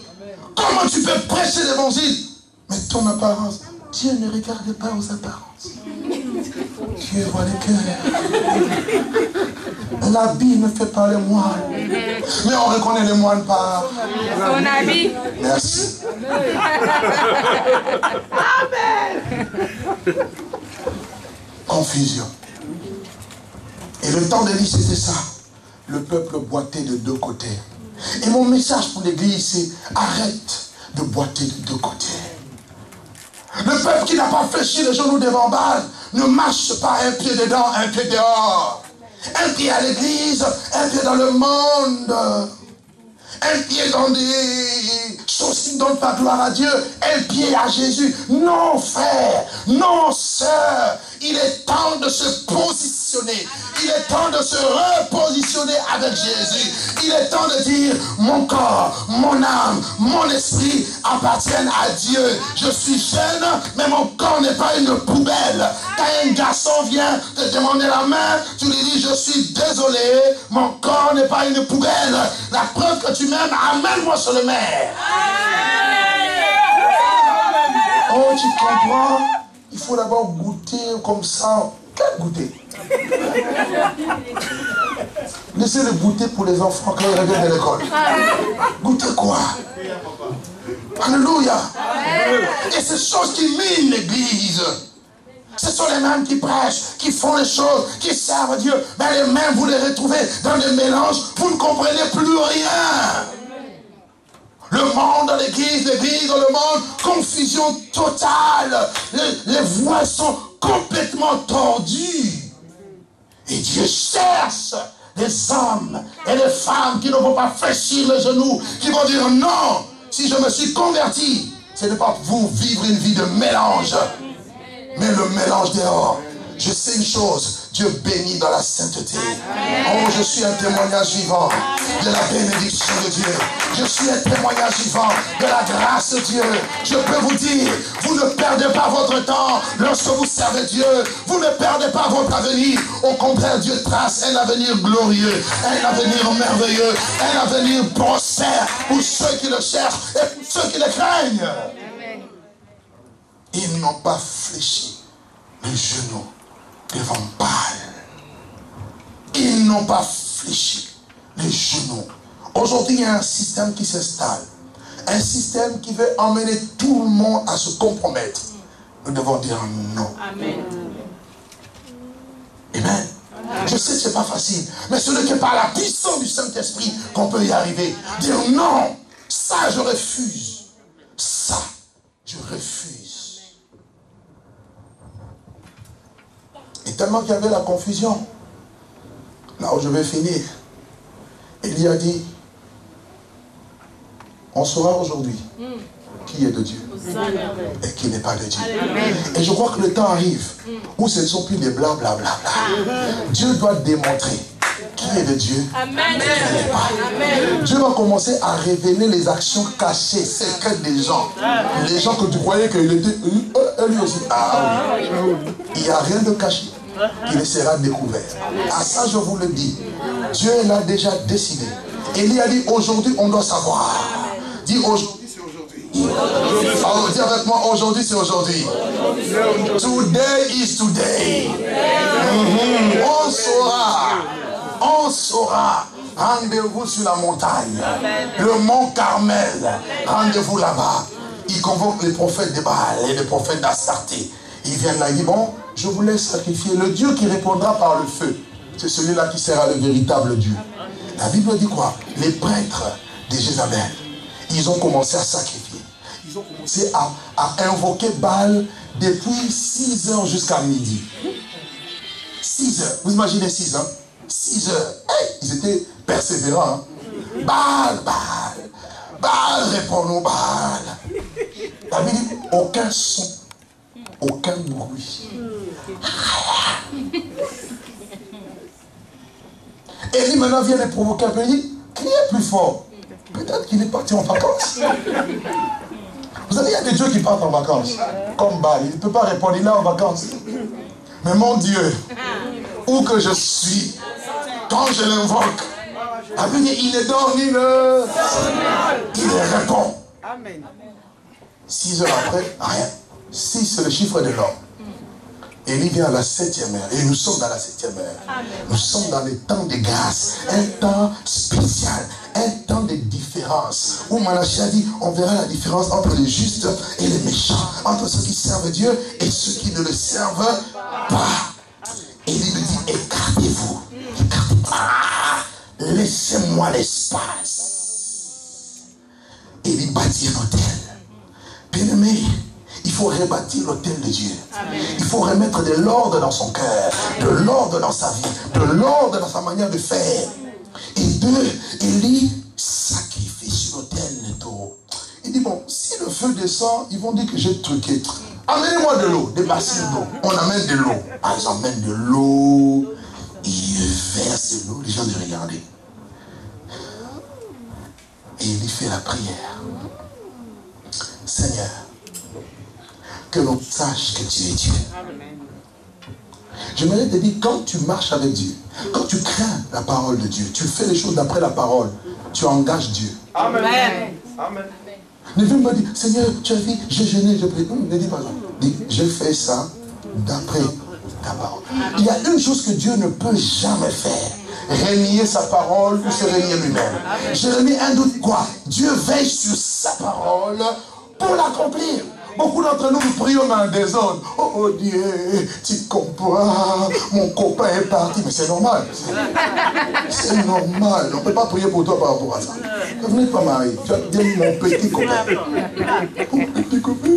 Comment tu peux prêcher l'évangile? Mais ton apparence, Dieu ne regarde pas aux apparences. Dieu voit les cœurs. L'habit ne fait pas le moine. Mais on reconnaît les moines par son habit. Merci. Amen. Confusion. Et le temps d'Élie, c'était ça. le peuple boitait de deux côtés. Et mon message pour l'église, c'est arrête de boiter de deux côtés. Le peuple qui n'a pas fléchi les genoux devant Baal ne marche pas un pied dedans, un pied dehors. Un pied à l'église, un pied dans le monde. Un pied dans des choses qui ne donnent pas gloire à Dieu. Un pied à Jésus. Non, frère. Non, sœur. Il est temps de se positionner. Il est temps de se repositionner avec Jésus. Il est temps de dire, mon corps, mon âme, mon esprit appartiennent à Dieu. Je suis jeune, mais mon corps n'est pas une poubelle. Quand un garçon vient te demander la main, tu lui dis, je suis désolé, mon corps n'est pas une poubelle. La preuve que tu m'aimes, amène-moi sur le maire. Oh, tu comprends? Il faut d'abord goûter comme ça. Quel goûter? Laissez-le goûter pour les enfants quand ils reviennent de l'école. Goûter quoi? Alléluia. Et ces choses qui minent l'église, ce sont les mêmes qui prêchent, qui font les choses, qui servent Dieu. Mais les mêmes, vous les retrouvez dans des mélanges, vous ne comprenez plus rien. Le monde dans l'église dans le monde, confusion totale. Les voies sont complètement tordues. Et Dieu cherche des hommes et des femmes qui ne vont pas fléchir les genoux, qui vont dire non, si je me suis converti, ce n'est pas pour vivre une vie de mélange, mais le mélange dehors. Je sais une chose, Dieu bénit dans la sainteté. Oh, je suis un témoignage vivant de la bénédiction de Dieu. Je suis un témoignage vivant de la grâce de Dieu. Je peux vous dire, vous ne perdez pas votre temps lorsque vous servez Dieu. Vous ne perdez pas votre avenir. Au contraire, Dieu trace un avenir glorieux, un avenir merveilleux, un avenir prospère pour ceux qui le cherchent et pour ceux qui le craignent. Ils n'ont pas fléchi les genoux devant Baal. Ils n'ont pas fléchi les genoux. Aujourd'hui, il y a un système qui s'installe. Un système qui veut emmener tout le monde à se compromettre. Nous devons dire non. Amen. Amen. Je sais que ce n'est pas facile, mais ce n'est que par la puissance du Saint-Esprit qu'on peut y arriver. Dire non, ça je refuse. Ça, je refuse. Et tellement qu'il y avait la confusion, là où je vais finir, Élie a dit, on saura aujourd'hui qui est de Dieu et qui n'est pas de Dieu. Et je crois que le temps arrive où ce ne sont plus des blablabla. Dieu doit démontrer qui est de Dieu et qui n'est pas. Dieu va commencer à révéler les actions cachées, secrètes des gens. Les gens que tu croyais qu'il était, lui aussi. Ah oui. Il n'y a rien de caché qui ne sera découvert. À ça je vous le dis. Dieu l'a déjà décidé. Élie a dit aujourd'hui on doit savoir. Dis aujourd'hui c'est aujourd'hui. Alors dis avec moi aujourd'hui c'est aujourd'hui. Today is today. On saura. On saura. Rendez-vous sur la montagne. Le mont Carmel. Rendez-vous là-bas. Il convoque les prophètes de Baal et les prophètes d'Astarté. Ils viennent là, ils disent bon, je vous laisse sacrifier. Le Dieu qui répondra par le feu, c'est celui-là qui sera le véritable Dieu. La Bible dit quoi? Les prêtres de Jézabel, ils ont commencé à sacrifier. Ils ont commencé à invoquer Baal depuis 6 heures jusqu'à midi. 6 heures. Vous imaginez 6 heures? 6 heures. Hey, ils étaient persévérants. Hein? Baal, Baal. Baal, réponds-nous, Baal. La Bible dit aucun son. Aucun bruit. Élie maintenant vient les provoquer un peu. Il dit, criez plus fort. Peut-être qu'il est parti en vacances. Vous savez, il y a des dieux qui partent en vacances. Comme Baal, il ne peut pas répondre, il est en vacances. Mais mon Dieu, où que je suis, quand je l'invoque, il ne dort ni le... Il répond. 6 heures après, rien. 6, c'est le chiffre de l'homme. Élie vient à la 7e heure. Et nous sommes dans la 7e heure. Nous sommes dans les temps de grâce. Un temps spécial. Un temps de différence. Où Malachie a dit, on verra la différence entre les justes et les méchants. Entre ceux qui servent Dieu et ceux qui ne le servent pas. Élie lui dit, écartez-vous. Écartez-vous. laissez-moi l'espace. Et il bâtit un hôtel. Bien-aimé, il faut rebâtir l'hôtel de Dieu. Amen. Il faut remettre de l'ordre dans son cœur, de l'ordre dans sa vie, de l'ordre dans sa manière de faire. Et deux, Élie sacrifie sur l'autel les taureaux. Il dit, bon, si le feu descend, ils vont dire que j'ai truqué. Amenez-moi de l'eau, des bassines d'eau. On amène de l'eau. Ah, ils amènent de l'eau. Ils versent de l'eau. Les gens disent, regardez. Et il fait la prière. Seigneur, que l'on sache que tu es Dieu. J'aimerais te dire, quand tu marches avec Dieu, quand tu crains la parole de Dieu, tu fais les choses d'après la parole, tu engages Dieu. Amen. Amen. Ne viens pas dire, Seigneur, tu as dit, j'ai gêné, j'ai prié. Ne dis pas ça. Dis, j'ai fait ça d'après ta parole. Il y a une chose que Dieu ne peut jamais faire. Renier sa parole ou se renier lui-même. Jérémie, un doute quoi? Dieu veille sur sa parole pour l'accomplir. Beaucoup d'entre nous, nous prions dans un désordre. Oh Dieu, tu comprends, mon copain est parti. Mais c'est normal. C'est normal. On ne peut pas prier pour toi par rapport à ça. Vous n'êtes pas marié. Tu vas dire mon petit copain. Mon petit copain.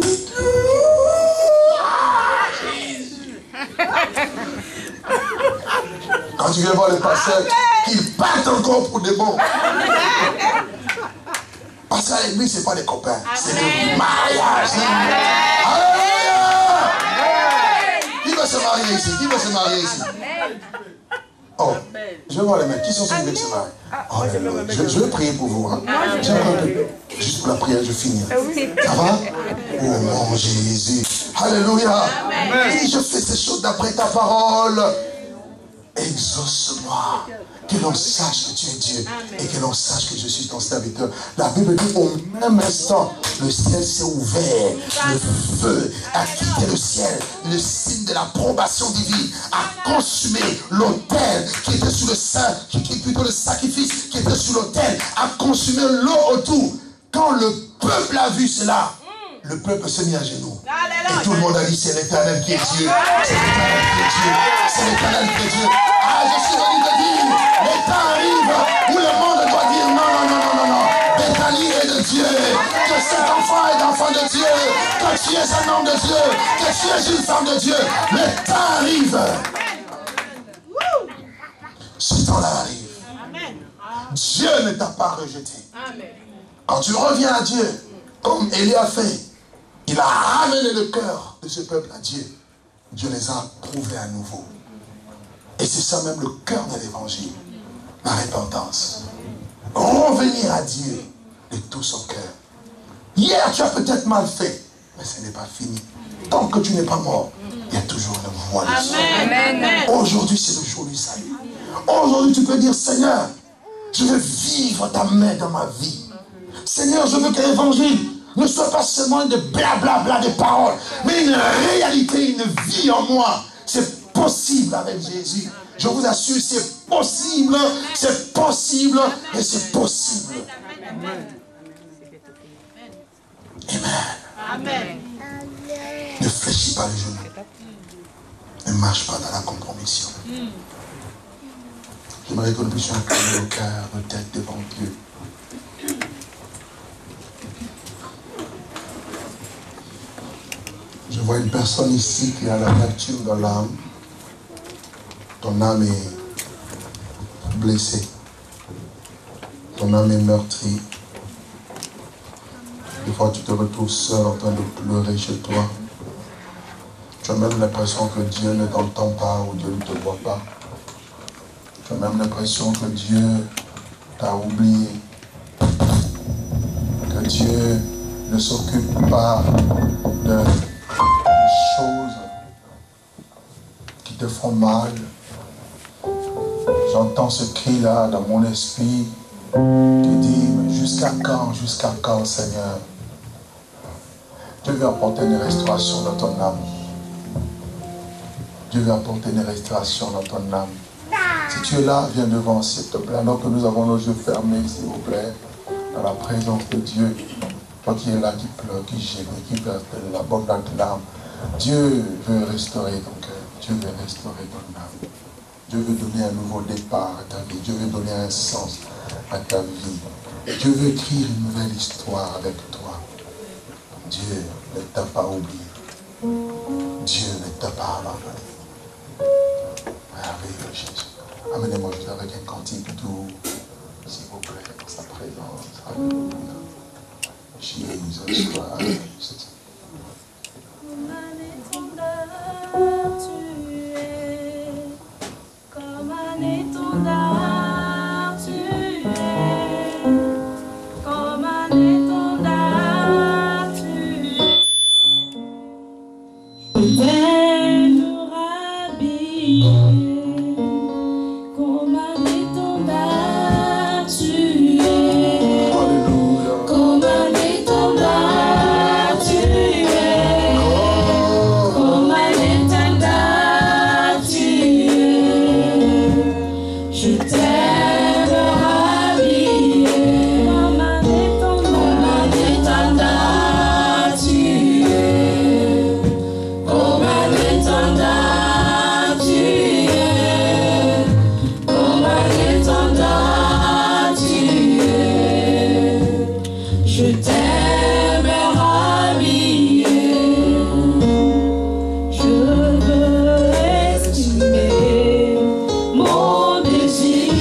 Quand tu viens voir les pasteurs, qu'ils partent encore pour des bons. Parce qu'à l'église, ce n'est pas des copains, c'est le mariage. Alléluia! Qui veut se marier ici? Qui veut se marier ici? Oh, je vais voir les mecs. Qui sont ceux qui veulent se marier? Oh, je vais prier pour vous. Hein. Juste pour la prière, je finis. Ça va? Oh mon Jésus. Alléluia. Et je fais ces choses d'après ta parole. Exauce-moi. Que l'on sache que tu es Dieu. Et que l'on sache que je suis ton serviteur. La Bible dit au même instant, le ciel s'est ouvert. Le feu a quitté le ciel. Le signe de l'approbation divine a consumé l'autel qui était sur le sein, qui est plutôt le sacrifice qui était sur l'autel, a consumé l'eau autour. Quand le peuple a vu cela, le peuple s'est mis à genoux. Et tout le monde a dit, c'est l'Éternel qui est Dieu. C'est l'Éternel qui est Dieu. C'est l'Éternel qui est Dieu. Ah, je suis venu te dire, le temps arrive où le monde doit dire, non, non, non, non, non, non. Béthanie est de Dieu. Que cet enfant est d'enfant de Dieu. Que tu es un homme de Dieu. Que tu es une femme de Dieu. Le temps arrive. Ce temps-là arrive. Dieu ne t'a pas rejeté. Quand tu reviens à Dieu, comme Élie a fait, il a ramené le cœur de ce peuple à Dieu. Dieu les a trouvés à nouveau. Et c'est ça même le cœur de l'évangile. La repentance. Revenir à Dieu de tout son cœur. Hier, tu as peut-être mal fait, mais ce n'est pas fini. Tant que tu n'es pas mort, il y a toujours une voie de salut. Aujourd'hui, c'est le jour du salut. Aujourd'hui, tu peux dire, Seigneur, je veux vivre ta main dans ma vie. Seigneur, je veux que l'évangile ne soit pas seulement de blablabla de paroles, mais une réalité, une vie en moi. C'est possible avec Jésus. Je vous assure, c'est possible et c'est possible. Amen. Ne fléchis pas les genoux. Ne marche pas dans la compromission. J'aimerais que nous puissions incliner nos cœurs, nos têtes devant Dieu. Je vois une personne ici qui a la nature dans l'âme. Ton âme est blessée. Ton âme est meurtrie. Des fois, tu te retrouves seul en train de pleurer chez toi. Tu as même l'impression que Dieu ne t'entend pas ou Dieu ne te voit pas. Tu as même l'impression que Dieu t'a oublié. Que Dieu ne s'occupe pas de choses qui te font mal. J'entends ce cri-là dans mon esprit qui dit, mais jusqu'à quand, Seigneur? Dieu veut apporter une restauration dans ton âme. Dieu veut apporter une restauration dans ton âme. Si tu es là, viens devant, s'il te plaît. Alors que nous avons nos yeux fermés, s'il vous plaît, dans la présence de Dieu. Toi qui es là, qui pleure, qui gêne, qui verse de l'abondante larme. Dieu veut restaurer ton cœur. Dieu veut restaurer ton âme. Dieu veut donner un nouveau départ à ta vie. Dieu veut donner un sens à ta vie. Dieu veut écrire une nouvelle histoire avec toi. Dieu ne t'a pas oublié. Dieu ne t'a pas abandonné. Merveilleux Jésus. Amenez-moi juste avec un cantique doux, s'il vous plaît, dans sa présence. Alléluia. Jesus Christ. Comme un étendard tu es, comme un étendard tu es, comme un étendard tu es. T'aimes nous rhabiller, comme un étendard tu es, comme un étendard tu es, comme un étendard tu es. Je t'aime rhabiller, comme un étendard tu es, comme un étendard tu es, comme un étendard tu es. Je t'aime rhabiller, je veux exprimer mon désir,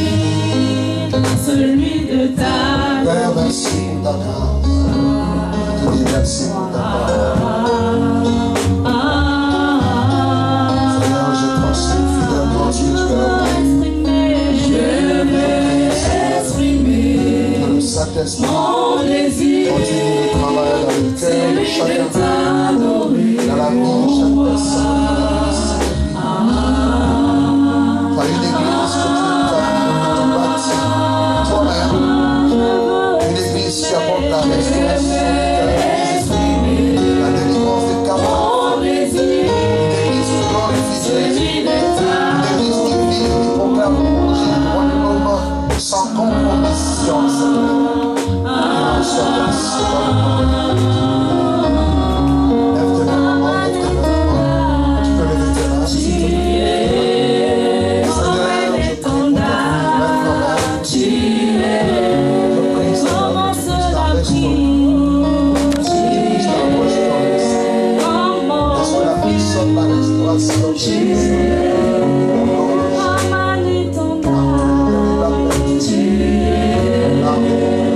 celui de ta Père, merci pour ta grâce. Je te dis merci pour ta grâce. Seigneur, je transmets fidèlement ce que tu as Je veux exprimer dit. Le Saint-Esprit mon désir, continue de travailler dans le cœur de celui de chacun, t'adorer. dans la vie de chaque personne. Par une église que tu bâtis toi-même, une église qui apporte la restauration du cœur, la délivrance des capables, une église qui glorifie Dieu, une église qui vit et qui proclame l'évangile royaume sans compromission, Seigneur. Et nous sommes ainsi dans le nom de Jésus. Lève tes mains, maman, lève tes mains, maman. Tu peux lever tes mains, s'il te plaît. Seigneur, je prie pour ta vie, je prie, Seigneur, que tu puisses la restaurer. Si tu puisses t'approcher dans le Seigneur. Laisse que la puissance de la restauration te puisse. Au nom de Jésus. L'amour,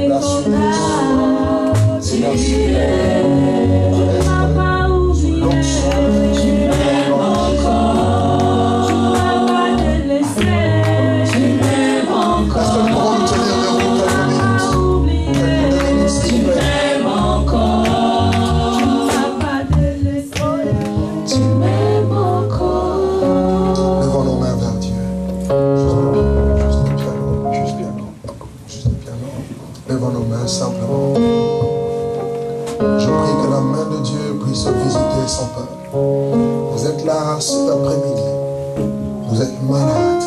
la soumission, la l'onction de Jésus. Au nom de Jésus. Est-ce que nous pouvons nous tenir debout quelques minutes? Quelques minutes, s'il vous plaît. Levons nos mains vers Dieu. Juste le piano, juste le piano, juste le piano. Levons nos mains simplement. Je prie que la main de Dieu puisse visiter son peuple. Vous êtes là cet après-midi. Vous êtes malade.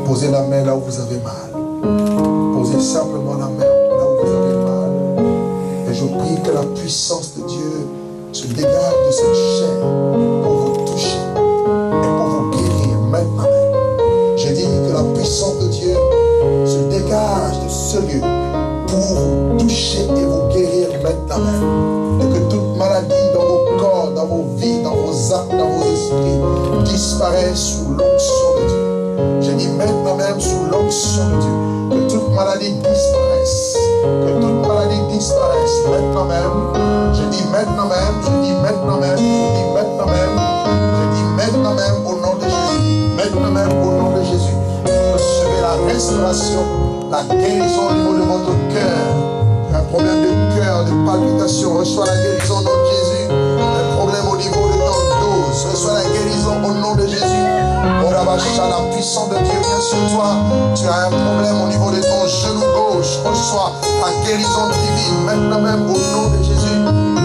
Posez la main là où vous avez mal. Posez simplement la main là où vous avez mal. Et je prie que la puissance de Dieu se dégage de cette chair pour vous toucher et pour vous guérir maintenant même. J'ai dit que la puissance de Dieu se dégage de ce lieu pour vous toucher et vous guérir maintenant même. Et que toute maladie dans vos corps, dans vos vies, dans vos âmes, dans vos esprits disparaisse sous l'onction de Dieu. J'ai dit maintenant même sous l'onction de Dieu. Que toute maladie disparaisse. Que toute maladie disparaisse maintenant même. Je dis maintenant même. Je dis maintenant même. Je dis maintenant même. Je dis maintenant même au nom de Jésus. Maintenant même au nom de Jésus. Recevez la restauration, la guérison au niveau de votre cœur. Un problème de cœur, de palpitation. Reçois la guérison au nom de Jésus. Un problème au niveau de ton dos. Reçois la guérison au nom de Jésus. La puissance de Dieu vient sur toi. Tu as un problème au niveau de ton genou gauche. Reçois la guérison divine maintenant même au nom de Jésus.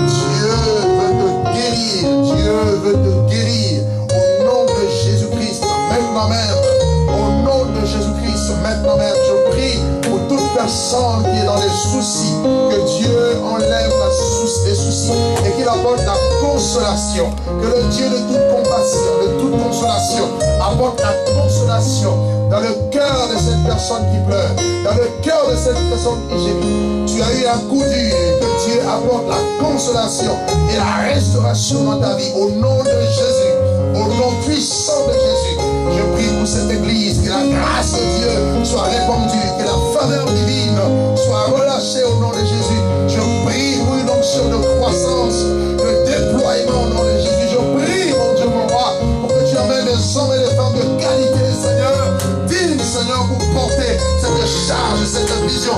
Dieu veut te guérir. Dieu veut te guérir au nom de Jésus-Christ maintenant même. Au nom de Jésus-Christ maintenant même. Je prie pour toute personne qui est dans des soucis, que Dieu enlève les soucis et qu'il apporte la consolation. Que le Dieu de toute compassion, de toute consolation apporte la consolation dans le cœur de cette personne qui pleure, dans le cœur de cette personne qui gémit. Tu as eu un coup dur, que Dieu apporte la consolation et la restauration dans ta vie au nom de Jésus, au nom puissant de Jésus. Je prie pour cette église, que la grâce de Dieu soit répandue, que la faveur divine soit relâchée au nom de Jésus. Je prie pour une onction de croissance, de déploiement au nom de Jésus. Je prie, mon Dieu, mon roi, pour que tu amènes des hommes et des femmes de qualité, Seigneur, dignes, Seigneur, pour porter cette charge, cette vision.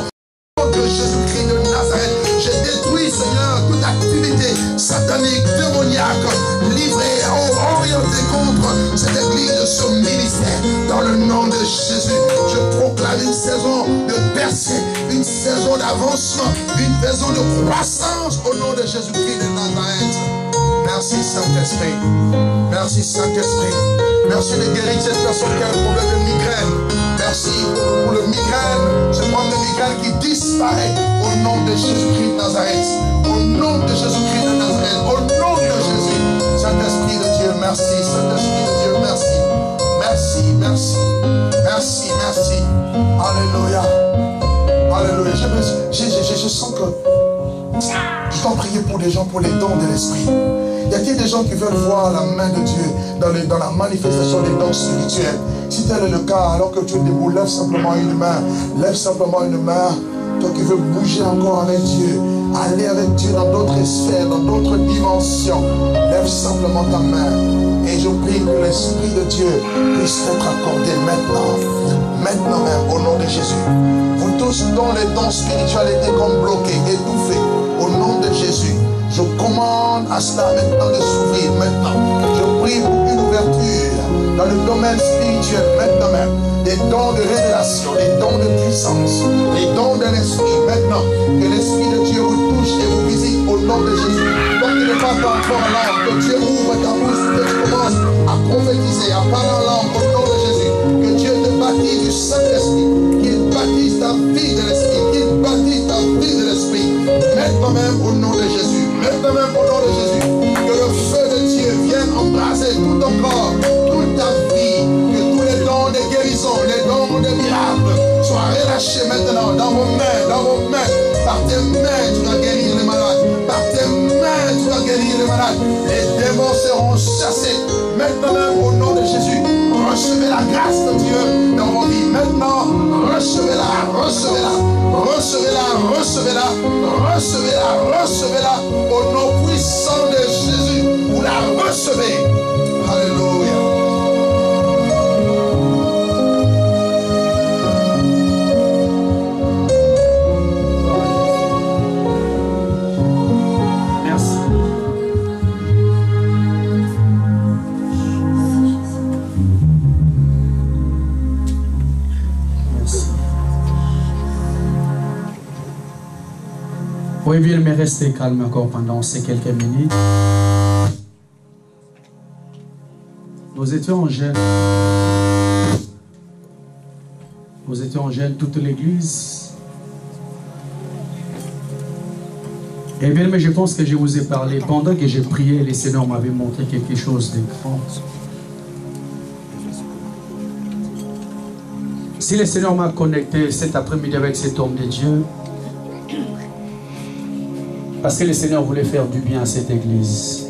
Au nom de Jésus-Christ de Nazareth, je détruis, Seigneur, toute activité satanique, démoniaque, livrée, orientée contre cette église, ce ministère, dans le nom de Jésus. Je proclame une saison de percée, une saison d'avancement, une saison de croissance au nom de Jésus-Christ de Nazareth. Merci Saint-Esprit. Merci Saint-Esprit. Merci de guérir cette personne qui a un problème de migraine. Merci pour le migraine, ce problème de migraine qui disparaît au nom de Jésus-Christ de Nazareth. Au nom de Jésus-Christ de Nazareth. Au nom de Jésus. Saint-Esprit de Dieu, merci. Saint-Esprit de Dieu, merci. Merci, merci. Merci, merci. Alléluia. Alléluia. Je sens que je dois prier pour des gens, pour les dons de l'Esprit. Y a-t-il des gens qui veulent voir la main de Dieu dans la manifestation des dons spirituels? Si tel est le cas, alors que tu es debout, lève simplement une main. Lève simplement une main. Toi qui veux bouger encore avec Dieu, aller avec Dieu dans d'autres sphères, dans d'autres dimensions, lève simplement ta main. Et je prie que l'Esprit de Dieu puisse être accordé maintenant. Maintenant même, au nom de Jésus. Vous tous dont les dons spirituels étaient comme bloqués, étouffés, au nom de Jésus. Je commande à cela maintenant de s'ouvrir maintenant. Je prie pour une ouverture dans le domaine spirituel maintenant même. Des dons de révélation, des dons de puissance, les dons de l'Esprit maintenant. Que l'Esprit de Dieu vous touche et vous visite au nom de Jésus. Toi qui ne parles pas encore en langue, que Dieu ouvre ta bouche, que tu commences à prophétiser, à parler en langue au nom de Jésus. Que Dieu te baptise du Saint-Esprit, qu'il baptise ta vie de l'Esprit, qu'il baptise ta vie de l'Esprit. Maintenant même au nom de Jésus. Maintenant même au nom de Jésus, que le feu de Dieu vienne embraser tout ton corps, toute ta vie, que tous les dons de guérison, les dons de miracles soient relâchés maintenant dans vos mains, par tes mains tu vas guérir les malades, par tes mains tu vas guérir les malades, les démons seront chassés, maintenant même au nom de Jésus. Recevez la grâce de Dieu dans vos vies. Maintenant, recevez-la, recevez-la, recevez-la, recevez-la, recevez-la, recevez-la. Au nom puissant de Jésus, vous la recevez. Alléluia. Oui, bien, mais restez calme encore pendant ces quelques minutes. Nous étions en jeûne. Nous étions en jeûne, toute l'église. Eh bien, mais je pense que je vous ai parlé. Pendant que j'ai prié, le Seigneur m'avait montré quelque chose de grand. Si le Seigneur m'a connecté cet après-midi avec cet homme de Dieu, parce que le Seigneur voulait faire du bien à cette église.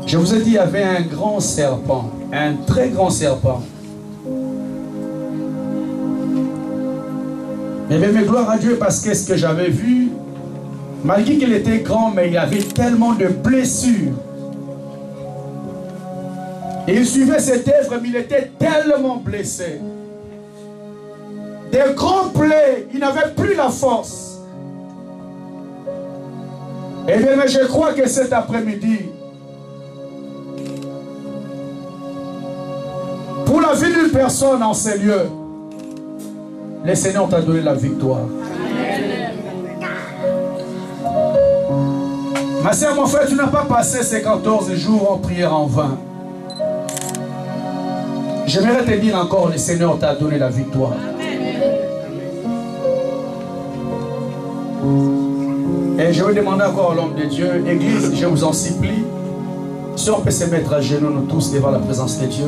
Je vous ai dit, il y avait un grand serpent, un très grand serpent. Mais gloire à Dieu, parce que ce que j'avais vu, malgré qu'il était grand, mais il y avait tellement de blessures. Et il suivait cette œuvre, mais il était tellement blessé. Des grands plaies, il n'avait plus la force. Eh bien, mais je crois que cet après-midi, pour la vie d'une personne en ces lieux, le Seigneur t'a donné la victoire. Ma soeur, mon frère, tu n'as pas passé ces 14 jours en prière en vain. J'aimerais te dire encore, le Seigneur t'a donné la victoire. Et je vais demander encore à l'homme de Dieu, Église, je vous en supplie, si on peut se mettre à genoux, nous tous, devant la présence de Dieu.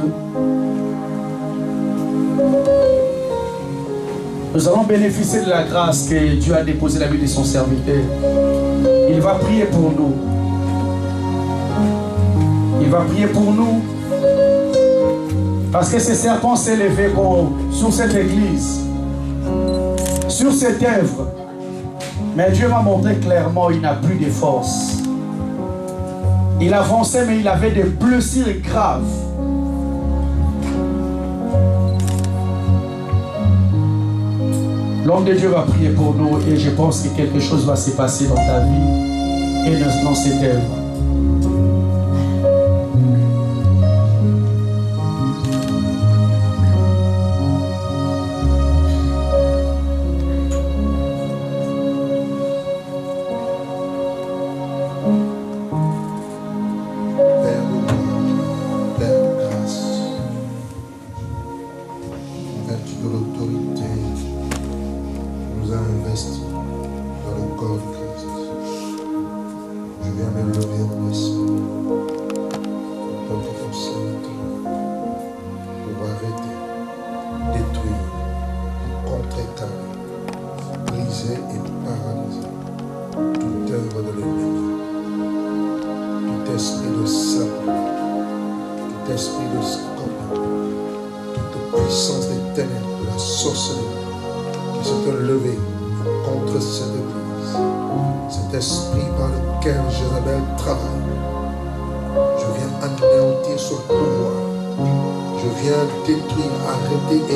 Nous allons bénéficier de la grâce que Dieu a déposée dans la vie de son serviteur. Il va prier pour nous. Il va prier pour nous. Parce que ce serpent s'est levé sur cette église, sur cette œuvre. Mais Dieu m'a montré clairement qu'il n'a plus de force. Il avançait, mais il avait des blessures graves. L'homme de Dieu va prier pour nous et je pense que quelque chose va se passer dans ta vie et dans cette œuvre.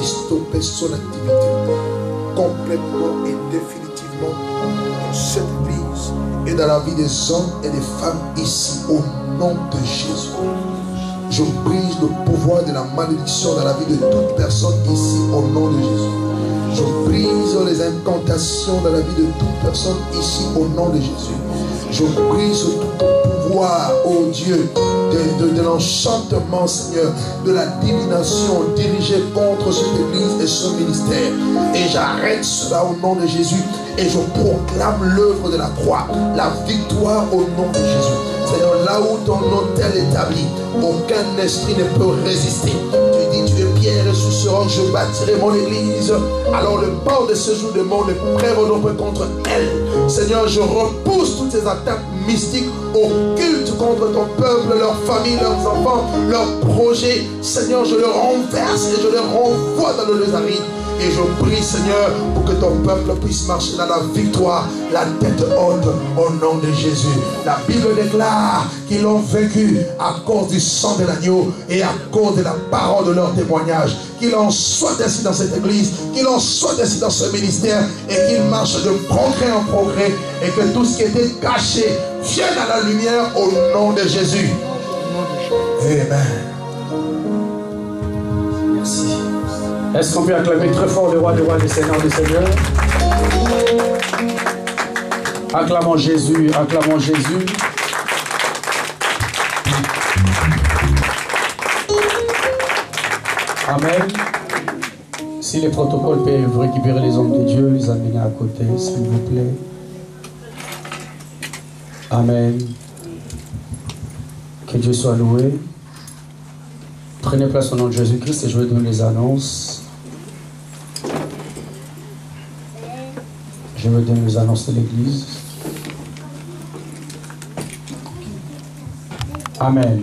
Stopper son activité complètement et définitivement dans cette église et dans la vie des hommes et des femmes ici au nom de Jésus. Je brise le pouvoir de la malédiction dans la vie de toute personne ici au nom de Jésus. Je brise les incantations dans la vie de toute personne ici au nom de Jésus. Je brise tout pouvoir, oh Dieu, de l'enchantement, Seigneur, de la divination dirigée contre cette église et ce ministère. Et j'arrête cela au nom de Jésus et je proclame l'œuvre de la croix, la victoire au nom de Jésus. Seigneur, là où ton autel est établi, aucun esprit ne peut résister. Tu dis, tu es pierre et sur ce roc je bâtirai mon église. Alors le bord de ce jour de mort ne prévaut pas contre elle. Seigneur, je repousse toutes ces attaques mystiques, occultes contre ton peuple, leur famille, leurs enfants, leurs projets. Seigneur, je les renverse et je les renvoie dans le lézaride. Et je prie, Seigneur, pour que ton peuple puisse marcher dans la victoire, la tête haute, au nom de Jésus. La Bible déclare qu'ils l'ont vaincu à cause du sang de l'agneau et à cause de la parole de leur témoignage. Qu'il en soit ainsi dans cette église, qu'il en soit ainsi dans ce ministère et qu'il marche de progrès en progrès et que tout ce qui était caché vienne à la lumière au nom de Jésus. Amen. Merci. Est-ce qu'on peut acclamer très fort le roi des rois, le Seigneur des seigneurs? Acclamons Jésus, acclamons Jésus. Amen. Si les protocoles peuvent récupérer les hommes de Dieu, les amener à côté, s'il vous plaît. Amen. Que Dieu soit loué. Prenez place au nom de Jésus-Christ et je vais donner les annonces. Je vais donner les annonces de l'Église. Amen.